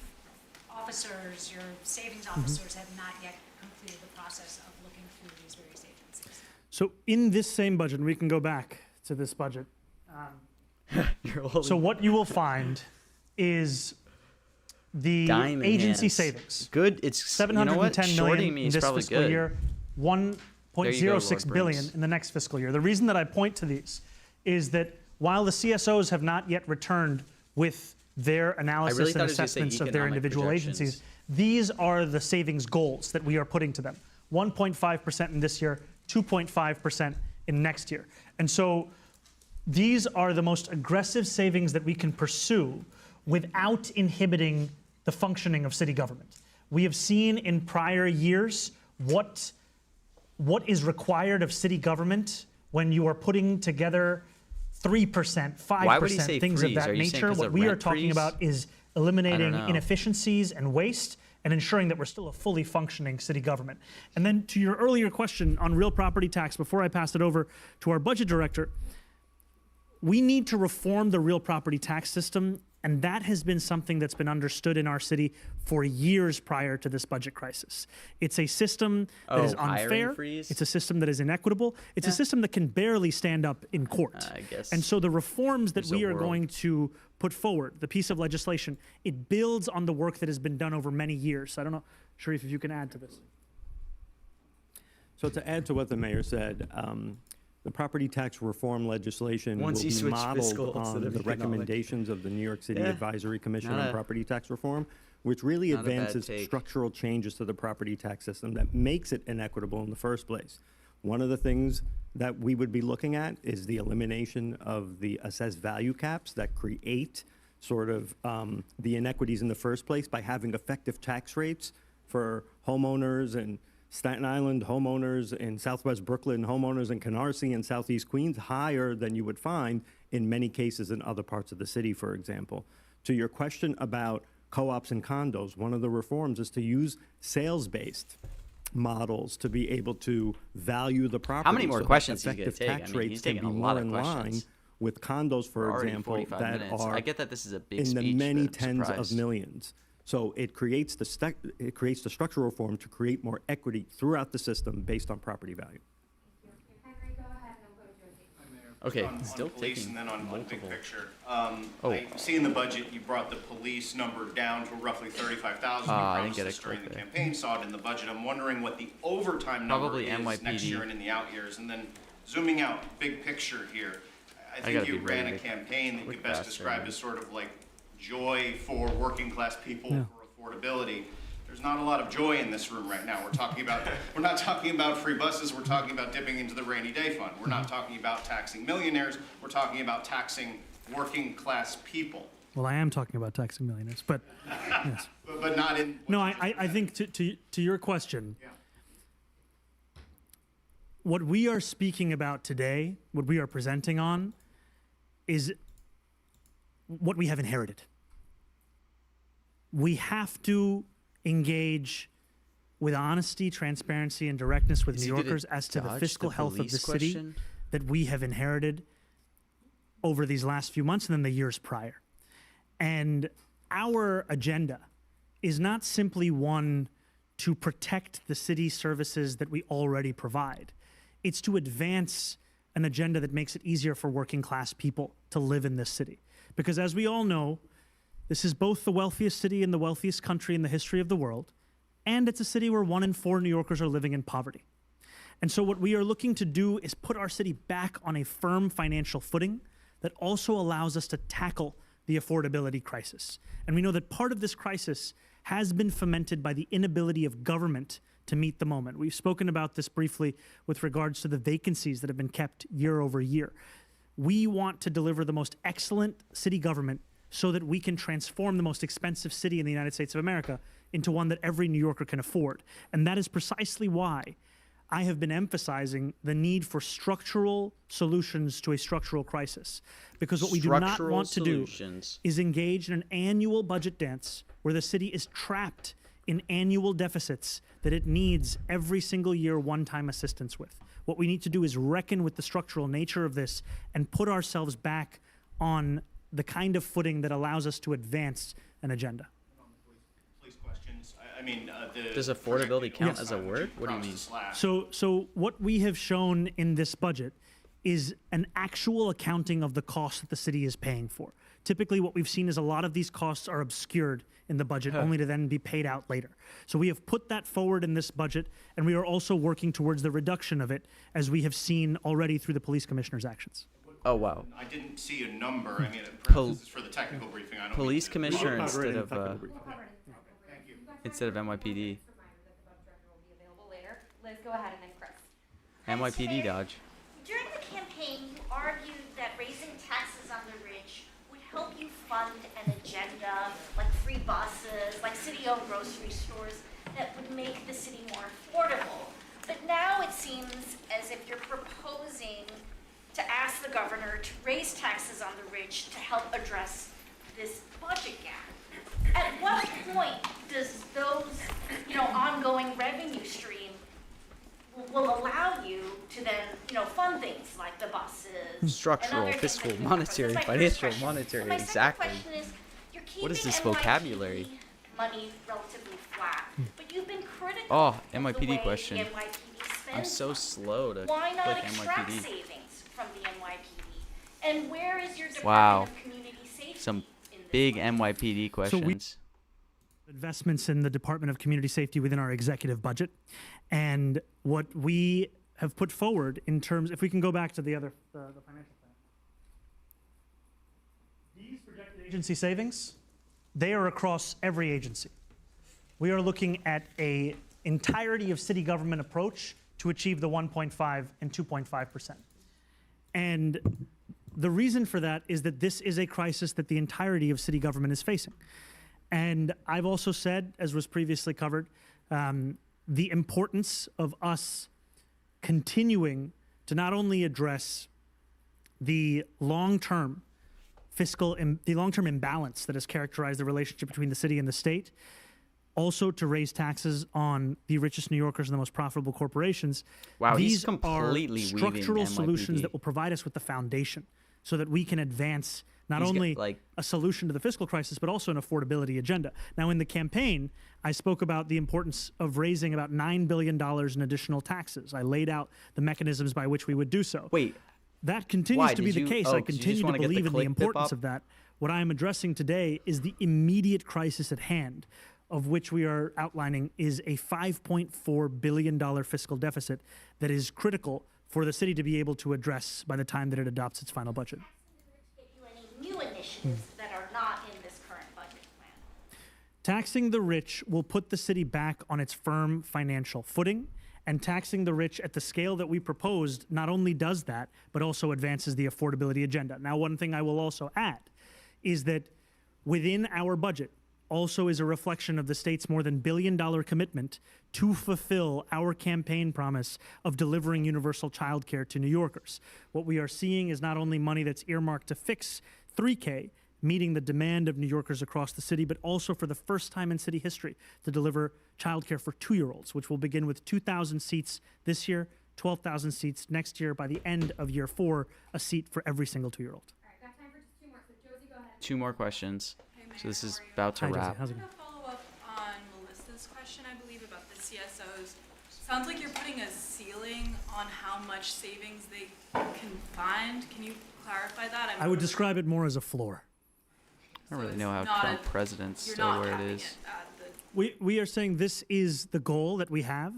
officers, your savings officers have not yet completed the process of looking through these various agencies? So in this same budget, and we can go back to this budget. So what you will find is the Diamond agency hands. savings. Good. It's $710 million me in is this probably fiscal good. year, $1.06 billion in the next fiscal year. The reason that I point to these is that while the CSOs have not yet returned with their analysis and assessments of their individual agencies, these are the savings goals that we are putting to them. 1.5% in this year, 2.5% in next year. And so these are the most aggressive savings that we can pursue without inhibiting the functioning of city government. We have seen in prior years what is required of city government when you are putting together 3%, 5%, things of that nature. What we are talking about is eliminating inefficiencies and waste and ensuring that we're still a fully functioning city government. And then to your earlier question on real property tax, before I pass it over to our budget director, we need to reform the real property tax system, and that has been something that's been understood in our city for years prior to this budget crisis. It's a system that is unfair. It's a system that is inequitable. It's a system that can barely stand up in court. I guess. And so the reforms that we are going to put forward, the piece of legislation, it builds on the work that has been done over many years. I don't know, Sharif, if you can add to this. So to add to what the mayor said, the property tax reform legislation will be modeled on the recommendations of the New York City Advisory Commission on Property Tax Reform, which really advances structural changes to the property tax system that makes it inequitable in the first place. One of the things that we would be looking at is the elimination of the assessed value caps that create sort of the inequities in the first place by having effective tax rates for homeowners and Staten Island homeowners, in Southwest Brooklyn homeowners, in Canarsie and Southeast Queens, higher than you would find in many cases in other parts of the city, for example. To your question about co-ops and condos, one of the reforms is to use sales-based models to be able to value the property. How many more questions so he's going to take? tax rates can be more in line with condos, for example, that are I get that this is a big in the speech, many but I'm tens of surprised. millions. So it creates the structural reform to create more equity throughout the system based on property value. Henry, go ahead and then go to Josie. Okay, on still police taking and then on big multiple. picture. I see in the budget you brought the police number down to roughly 35,000. I You didn't get promised it us during the correctly. campaign, saw it in the budget. I'm wondering what the overtime number Probably is next NYPD. year and in the out years. And then zooming out, big picture here. I think gotta you be ran ready a to campaign that you click best faster, described man. as sort of like joy for working class people for affordability. There's not a lot of joy in this room right now. We're not talking about free buses. We're talking about dipping into the rainy day fund. We're not talking about taxing millionaires. We're talking about taxing working class people. Well, I am talking about taxing millionaires, but yes. But not in. No, I think to your question, what we are speaking about today, what we are presenting on, is what we have inherited. We have to engage with honesty, transparency, and directness with Is New he gonna Yorkers as to the dodge fiscal the health of police the city question? that we have inherited over these last few months and then the years prior. And our agenda is not simply one to protect the city services that we already provide. It's to advance an agenda that makes it easier for working class people to live in this city. Because as we all know, this is both the wealthiest city and the wealthiest country in the history of the world, and it's a city where 1 in 4 New Yorkers are living in poverty. And so what we are looking to do is put our city back on a firm financial footing that also allows us to tackle the affordability crisis. And we know that part of this crisis has been fomented by the inability of government to meet the moment. We've spoken about this briefly with regards to the vacancies that have been kept year over year. We want to deliver the most excellent city government so that we can transform the most expensive city in the United States of America into one that every New Yorker can afford. And that is precisely why I have been emphasizing the need for structural solutions to a structural crisis. Because what we do not want to do is engage in an annual budget dance where the city is trapped in annual deficits that it needs every single year one-time assistance with. What we need to do is reckon with the structural nature of this and put ourselves back on the kind of footing that allows us to advance an agenda. I mean, does affordability count as a word? What do you mean? So what we have shown in this budget is an actual accounting of the costs that the city is paying for. Typically, what we've seen is a lot of these costs are obscured in the budget, only to then be paid out later. So we have put that forward in this budget, and we are also working towards the reduction of it, as we have seen already through the police commissioner's actions. Oh, wow. I didn't see a number. I mean, perhaps this is for the technical briefing. I don't Police commissioner instead of Liz, NYPD. go ahead, and then Chris. NYPD dodge. During the campaign, you argued that raising taxes on the rich would help you fund an agenda like free buses, like city-owned grocery stores that would make the city more affordable. But now it seems as if you're proposing to ask the governor to raise taxes on the rich to help address this budget gap. At what point does those, ongoing revenue stream will allow you to then, fund things like the buses? Structural, fiscal, monetary, financial, monetary, exactly. What is this vocabulary? Money relatively flat, but you've been critical. Oh, of NYPD the way question. The NYPD spends I'm so slow to Why not click extract NYPD. savings from the NYPD? And where is your Department Wow. of Community Safety? Some big NYPD questions. Investments in the Department of Community Safety within our executive budget. And what we have put forward in terms, if we can go back to the other, the financial plan. These projected agency savings, they are across every agency. We are looking at an entirety of city government approach to achieve the 1.5 and 2.5%. And the reason for that is that this is a crisis that the entirety of city government is facing. And I've also said, as was previously covered, the importance of us continuing to not only address the long-term the long-term imbalance that has characterized the relationship between the city and the state, also to raise taxes on the richest New Yorkers and the most profitable corporations. Wow, These he's completely are structural weaving solutions NYPD. that will provide us with the foundation so that we can advance not only a solution to the fiscal crisis, but also an affordability agenda. Now, in the campaign, I spoke about the importance of raising about $9 billion in additional taxes. I laid out the mechanisms by which we would do so. Wait. That continues Why? to be Did the you- case. oh, I 'cause you just continue to wanna get the believe in the click bip importance up? of that. What I am addressing today is the immediate crisis at hand, of which we are outlining is a $5.4 billion fiscal deficit that is critical for the city to be able to address by the time that it adopts its final budget. Any new initiatives that are not in this current budget plan? Taxing the rich will put the city back on its firm financial footing, and taxing the rich at the scale that we proposed not only does that, but also advances the affordability agenda. Now, one thing I will also add is that within our budget also is a reflection of the state's more than $1 billion commitment to fulfill our campaign promise of delivering universal child care to New Yorkers. What we are seeing is not only money that's earmarked to fix 3K, meeting the demand of New Yorkers across the city, but also for the first time in city history to deliver childcare for 2-year-olds, which will begin with 2,000 seats this year, 12,000 seats next year. By the end of year 4, a seat for every single 2-year-old. All right, got time for just 2 more. So Josie, go ahead. 2 more questions. So this is about to Hi, Josie. wrap. How's it I'm going? gonna follow up on Melissa's question, I believe, about the CSOs. Sounds like you're putting a ceiling on how much savings they can find. Can you clarify that? I would describe it more as a floor. I don't really know how not Trump a- presidents you're stay not where it capping is. it at the We are saying this is the goal that we have,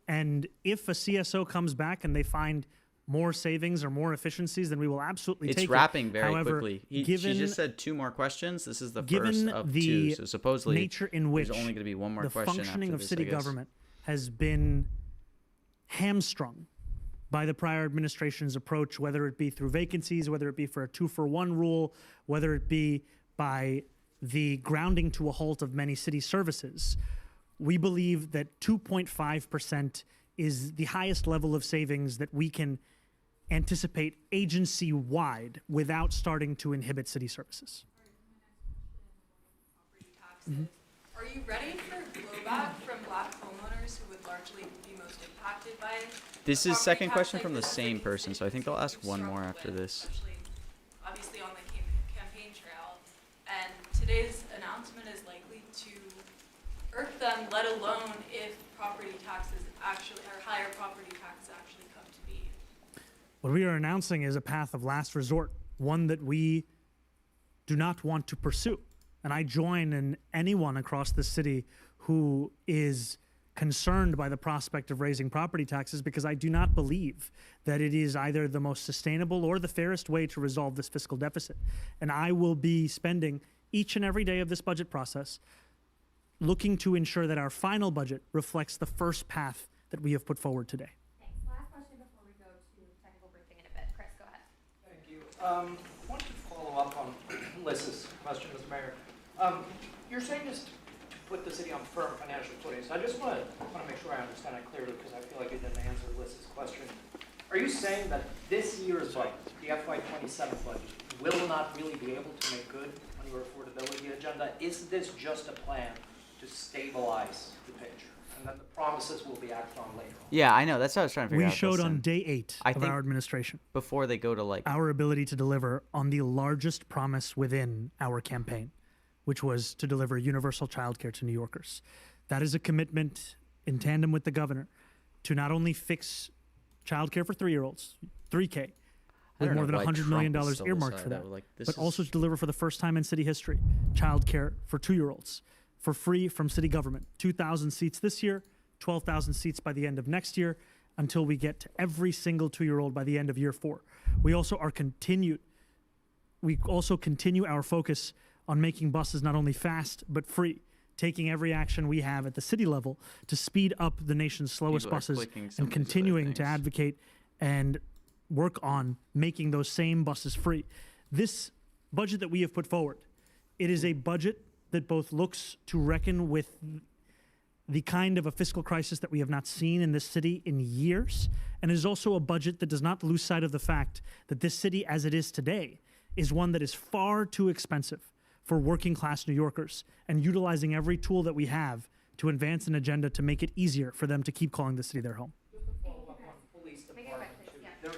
and if a CSO comes back and they find more savings or more efficiencies, then we will absolutely take it. It's wrapping very However, quickly. Given, she just said 2 more questions. This is the given first of the 2. So supposedly nature in which there's only going to be one more the question functioning after of this, city I guess. government has been hamstrung by the prior administration's approach, whether it be through vacancies, whether it be for a 2-for-1 rule, whether it be by the grounding to a halt of many city services. We believe that 2.5% is the highest level of savings that we can anticipate agency-wide without starting to inhibit city services. Are you ready for blowback from Black homeowners who would largely be most impacted by This is property second tax question like from the this? same person, so I think they'll ask one more after this. Obviously on the campaign trail, and today's announcement is likely to irk them, let alone if property taxes actually, or higher property taxes actually come to be. What we are announcing is a path of last resort, one that we do not want to pursue. And I join in anyone across the city who is concerned by the prospect of raising property taxes, because I do not believe that it is either the most sustainable or the fairest way to resolve this fiscal deficit. And I will be spending each and every day of this budget process looking to ensure that our final budget reflects the first path that we have put forward today. Thanks. Last question before we go to technical briefing in a bit. Chris, go ahead. Thank you. I wanted to follow up on Liz's question, Mr. Mayor. You're saying just to put the city on firm financial footing. So I just want to make sure I understand it clearly, because I feel like you didn't answer Liz's question. Are you saying that this year's budget, the FY27 budget, will not really be able to make good on your affordability agenda? Is this just a plan to stabilize the picture, and then the promises will be acted on later on? Yeah, I know. That's what I was trying to figure out. We showed on Listen, day 8 I of think our administration before they go to like our ability to deliver on the largest promise within our campaign, which was to deliver universal childcare to New Yorkers. That is a commitment in tandem with the governor to not only fix childcare for 3-year-olds, 3K, with more than $100 million earmarked for that, but also to deliver for the first time in city history, childcare for 2-year-olds for free from city government. 2,000 seats this year, 12,000 seats by the end of next year, until we get to every single 2-year-old by the end of year 4. We also continue our focus on making buses not only fast but free, taking every action we have at the city level to speed up the nation's slowest buses, and continuing to advocate and work on making those same buses free. This budget that we have put forward, it is a budget that both looks to reckon with the kind of a fiscal crisis that we have not seen in this city in years, and is also a budget that does not lose sight of the fact that this city as it is today is one that is far too expensive for working class New Yorkers, and utilizing every tool that we have to advance an agenda to make it easier for them to keep calling the city their home. Just to follow up on police department too.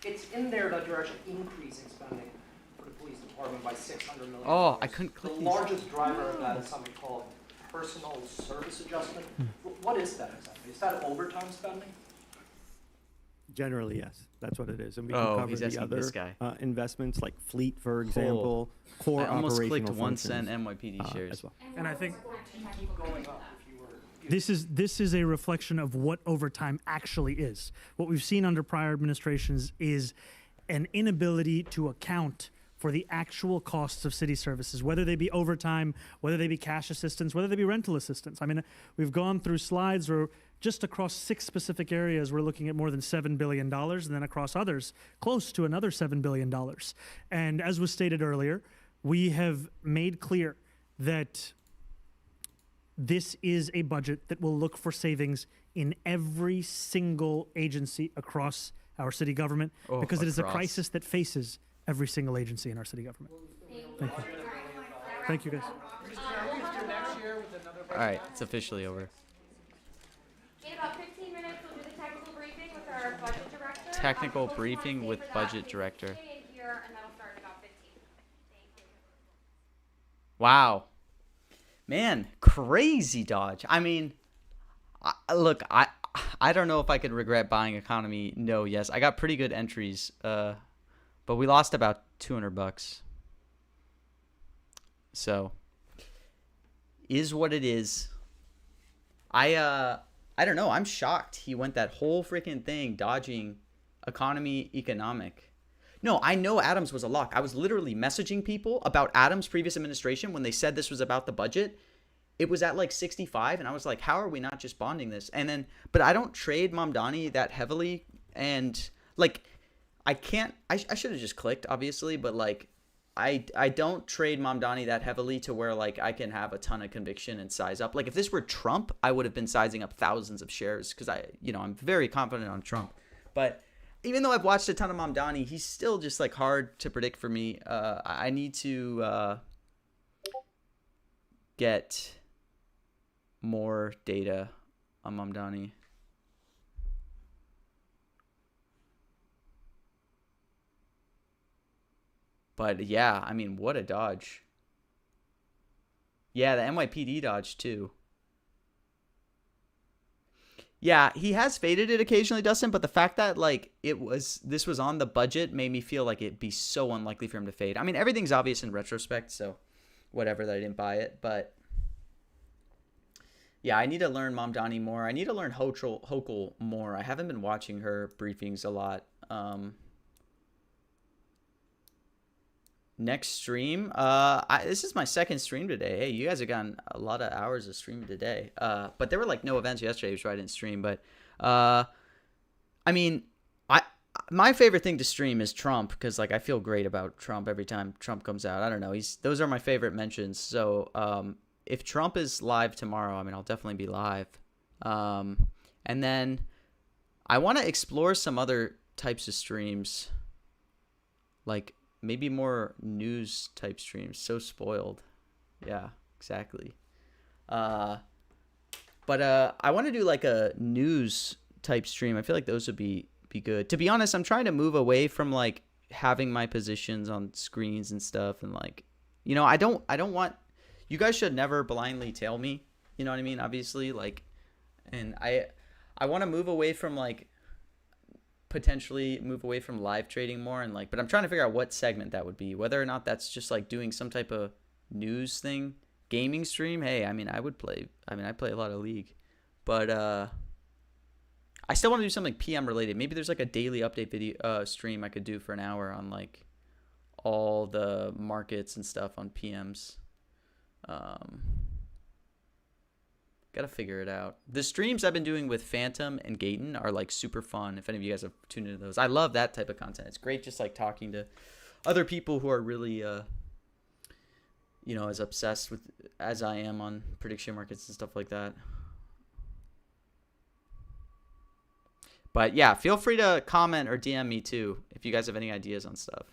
It's in there that you're actually increasing spending for the police department by $600 million. Oh, I couldn't click The these. largest driver of that is something called personal service adjustment. What is that exactly? Is that overtime spending? Generally, yes. That's what it is. And we Oh, can he's cover the asking this other guy. Investments like fleet, for example, core I almost operational clicked 1 functions, cent NYPD shares. as well. And I think Keep going up if you were. this is a reflection of what overtime actually is. What we've seen under prior administrations is an inability to account for the actual costs of city services, whether they be overtime, whether they be cash assistance, whether they be rental assistance. I mean, we've gone through slides where just across 6 specific areas, we're looking at more than $7 billion, and then across others, close to another $7 billion. And as was stated earlier, we have made clear that this is a budget that will look for savings in every single agency across our city government, because it is a crisis that faces every single agency in our city government. Thank you. Thank you, guys. All right, it's officially over. In about 15 minutes, we'll do the technical briefing with our budget director. Technical briefing with budget director. Here, and that'll start in about 15. Thank you. Wow. Man, crazy dodge. I mean, look, I don't know if I could regret buying economy. No, yes. I got pretty good entries, but we lost about $200. So, is what it is. I don't know. I'm shocked he went that whole freaking thing dodging economic. No, I know Adams was a lock. I was literally messaging people about Adams' previous administration when they said this was about the budget. It was at like 65, and I was like, how are we not just bonding this? And then, but I don't trade Mamdani that heavily, and like, I can't, I should have just clicked, obviously, but like, I don't trade Mamdani that heavily to where like I can have a ton of conviction and size up. Like if this were Trump, I would have been sizing up thousands of shares because I'm very confident on Trump. But even though I've watched a ton of Mamdani, he's still just like hard to predict for me. I need to get more data on Mamdani. But yeah, I mean, what a dodge. Yeah, the NYPD dodge too. Yeah, he has faded it occasionally, Dustin, but the fact that like this was on the budget made me feel like it'd be so unlikely for him to fade. I mean, everything's obvious in retrospect, so whatever that I didn't buy it, but yeah, I need to learn Mamdani more. I need to learn Hochul more. I haven't been watching her briefings a lot. Next stream, this is my second stream today. Hey, you guys have gotten a lot of hours of streaming today. But there were like no events yesterday, which I didn't stream. But I mean, my favorite thing to stream is Trump because like I feel great about Trump every time Trump comes out. I don't know, those are my favorite mentions. So if Trump is live tomorrow, I mean, I'll definitely be live. And then I want to explore some other types of streams, like maybe more news type streams. So spoiled. Yeah, exactly. But I want to do like a news type stream. I feel like those would be good. To be honest, I'm trying to move away from like having my positions on screens and stuff, and like, you know, I don't want, you guys should never blindly tail me, you know what I mean? Obviously, like, and I want to move away from like, potentially move away from live trading more, and like, but I'm trying to figure out what segment that would be, whether or not that's just like doing some type of news thing, gaming stream. Hey, I mean, I play a lot of League, but I still want to do something PM related. Maybe there's like a daily update video stream I could do for an hour on like all the markets and stuff on PMs. Gotta figure it out. The streams I've been doing with Phantom and Gaten are like super fun. If any of you guys have tuned into those, I love that type of content. It's great just like talking to other people who are really you know, as obsessed with as I am on prediction markets and stuff like that. But yeah, feel free to comment or DM me too if you guys have any ideas on stuff.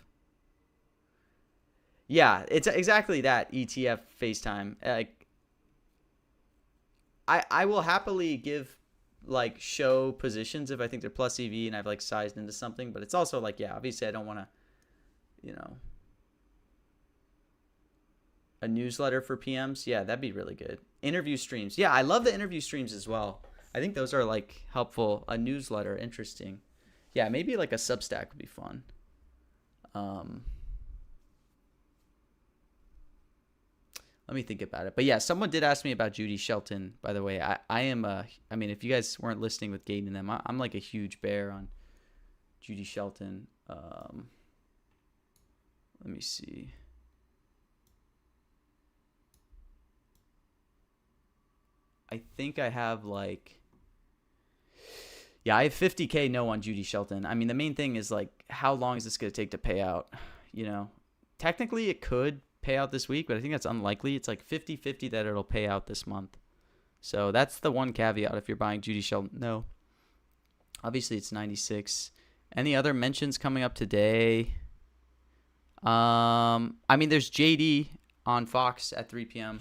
Yeah, it's exactly that. ETF FaceTime. Like, I will happily give like show positions if I think they're plus EV and I've like sized into something, but it's also like, yeah, obviously I don't want to, you know, a newsletter for PMs. Yeah, that'd be really good. Interview streams. Yeah, I love the interview streams as well. I think those are like helpful. A newsletter, interesting. Yeah, maybe like a Substack would be fun. Let me think about it. But yeah, someone did ask me about Judy Shelton, by the way. I am I mean, if you guys weren't listening with Gaten and them, I'm like a huge bear on Judy Shelton. Let me see. I think I have like, yeah, I have 50K no on Judy Shelton. I mean, the main thing is like, how long is this going to take to pay out? You know, technically it could pay out this week, but I think that's unlikely. It's like 50-50 that it'll pay out this month. So that's the one caveat if you're buying Judy Shelton. No. Obviously it's 96. Any other mentions coming up today? I mean, there's JD on Fox at 3 p.m.,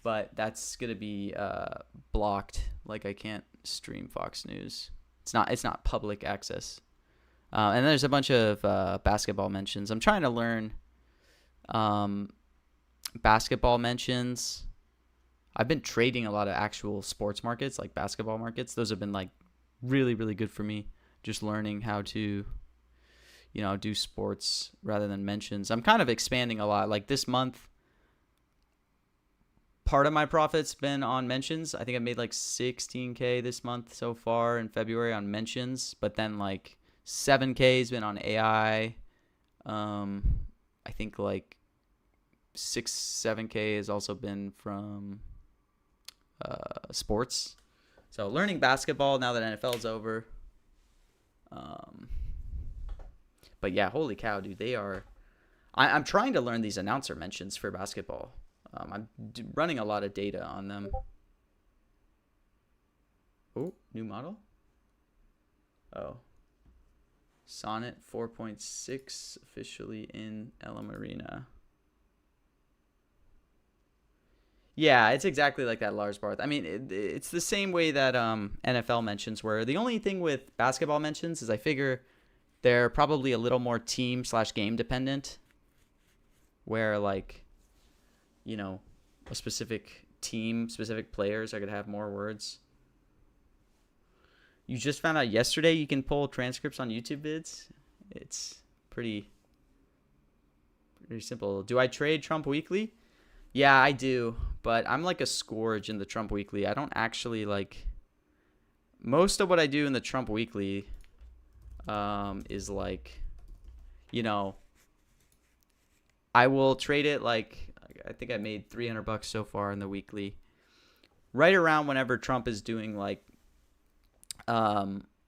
but that's going to be blocked. Like I can't stream Fox News. It's not public access. And there's a bunch of basketball mentions. I'm trying to learn basketball mentions. I've been trading a lot of actual sports markets, like basketball markets. Those have been like really, really good for me. Just learning how to, you know, do sports rather than mentions. I'm kind of expanding a lot. Like this month, part of my profit's been on mentions. I think I made like 16K this month so far in February on mentions, but then like 7K has been on AI. I think like 7K has also been from sports. So learning basketball now that NFL is over. But yeah, holy cow, dude, they are. I'm trying to learn these announcer mentions for basketball. I'm running a lot of data on them. Oh, new model? Oh. Sonnet 4.6 officially in LM Arena. Yeah, it's exactly like that Lars Barth. I mean, it's the same way that NFL mentions were. The only thing with basketball mentions is I figure they're probably a little more team/game dependent, where like, you know, a specific team, specific players are going to have more words. You just found out yesterday you can pull transcripts on YouTube vids. It's pretty simple. Do I trade Trump Weekly? Yeah, I do, but I'm like a scourge in the Trump Weekly. I don't actually like. Most of what I do in the Trump Weekly is like, you know, I will trade it like, I think I made $300 so far in the weekly. Right around whenever Trump is doing like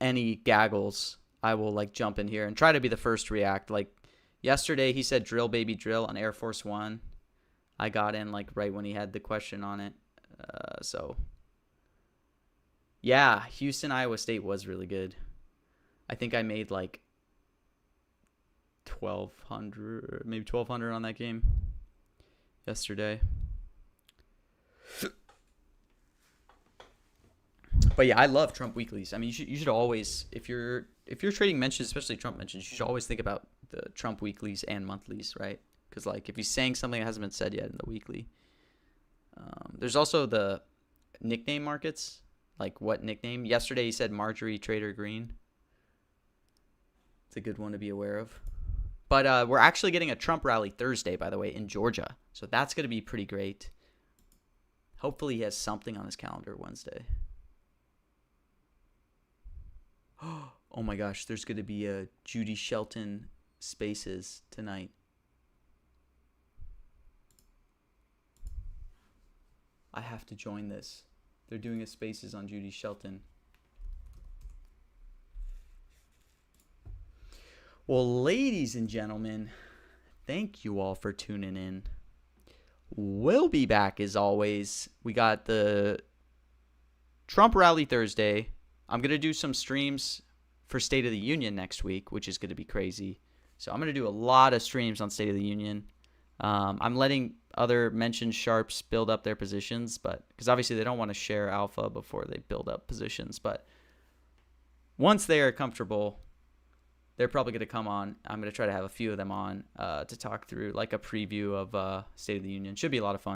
any gaggles, I will like jump in here and try to be the first to react. Like yesterday, he said drill baby drill on Air Force One. I got in like right when he had the question on it. So yeah, Houston, Iowa State was really good. I think I made like 1,200, maybe 1,200 on that game yesterday. But yeah, I love Trump weeklies. I mean, you should always, if you're trading mentions, especially Trump mentions, you should always think about the Trump weeklies and monthlies, right? Because like if he's saying something that hasn't been said yet in the weekly. There's also the nickname markets. Like what nickname? Yesterday he said Marjorie Trader Green. It's a good one to be aware of. But we're actually getting a Trump rally Thursday, by the way, in Georgia. So that's going to be pretty great. Hopefully he has something on his calendar Wednesday. Oh my gosh, there's going to be a Judy Shelton Spaces tonight. I have to join this. They're doing a Spaces on Judy Shelton. Well, ladies and gentlemen, thank you all for tuning in. We'll be back as always. We got the Trump rally Thursday. I'm going to do some streams for State of the Union next week, which is going to be crazy. So I'm going to do a lot of streams on State of the Union. I'm letting other mentioned sharps build up their positions, but because obviously they don't want to share alpha before they build up positions. But once they are comfortable, they're probably going to come on. I'm going to try to have a few of them on to talk through like a preview of State of the Union. Should be a lot of fun.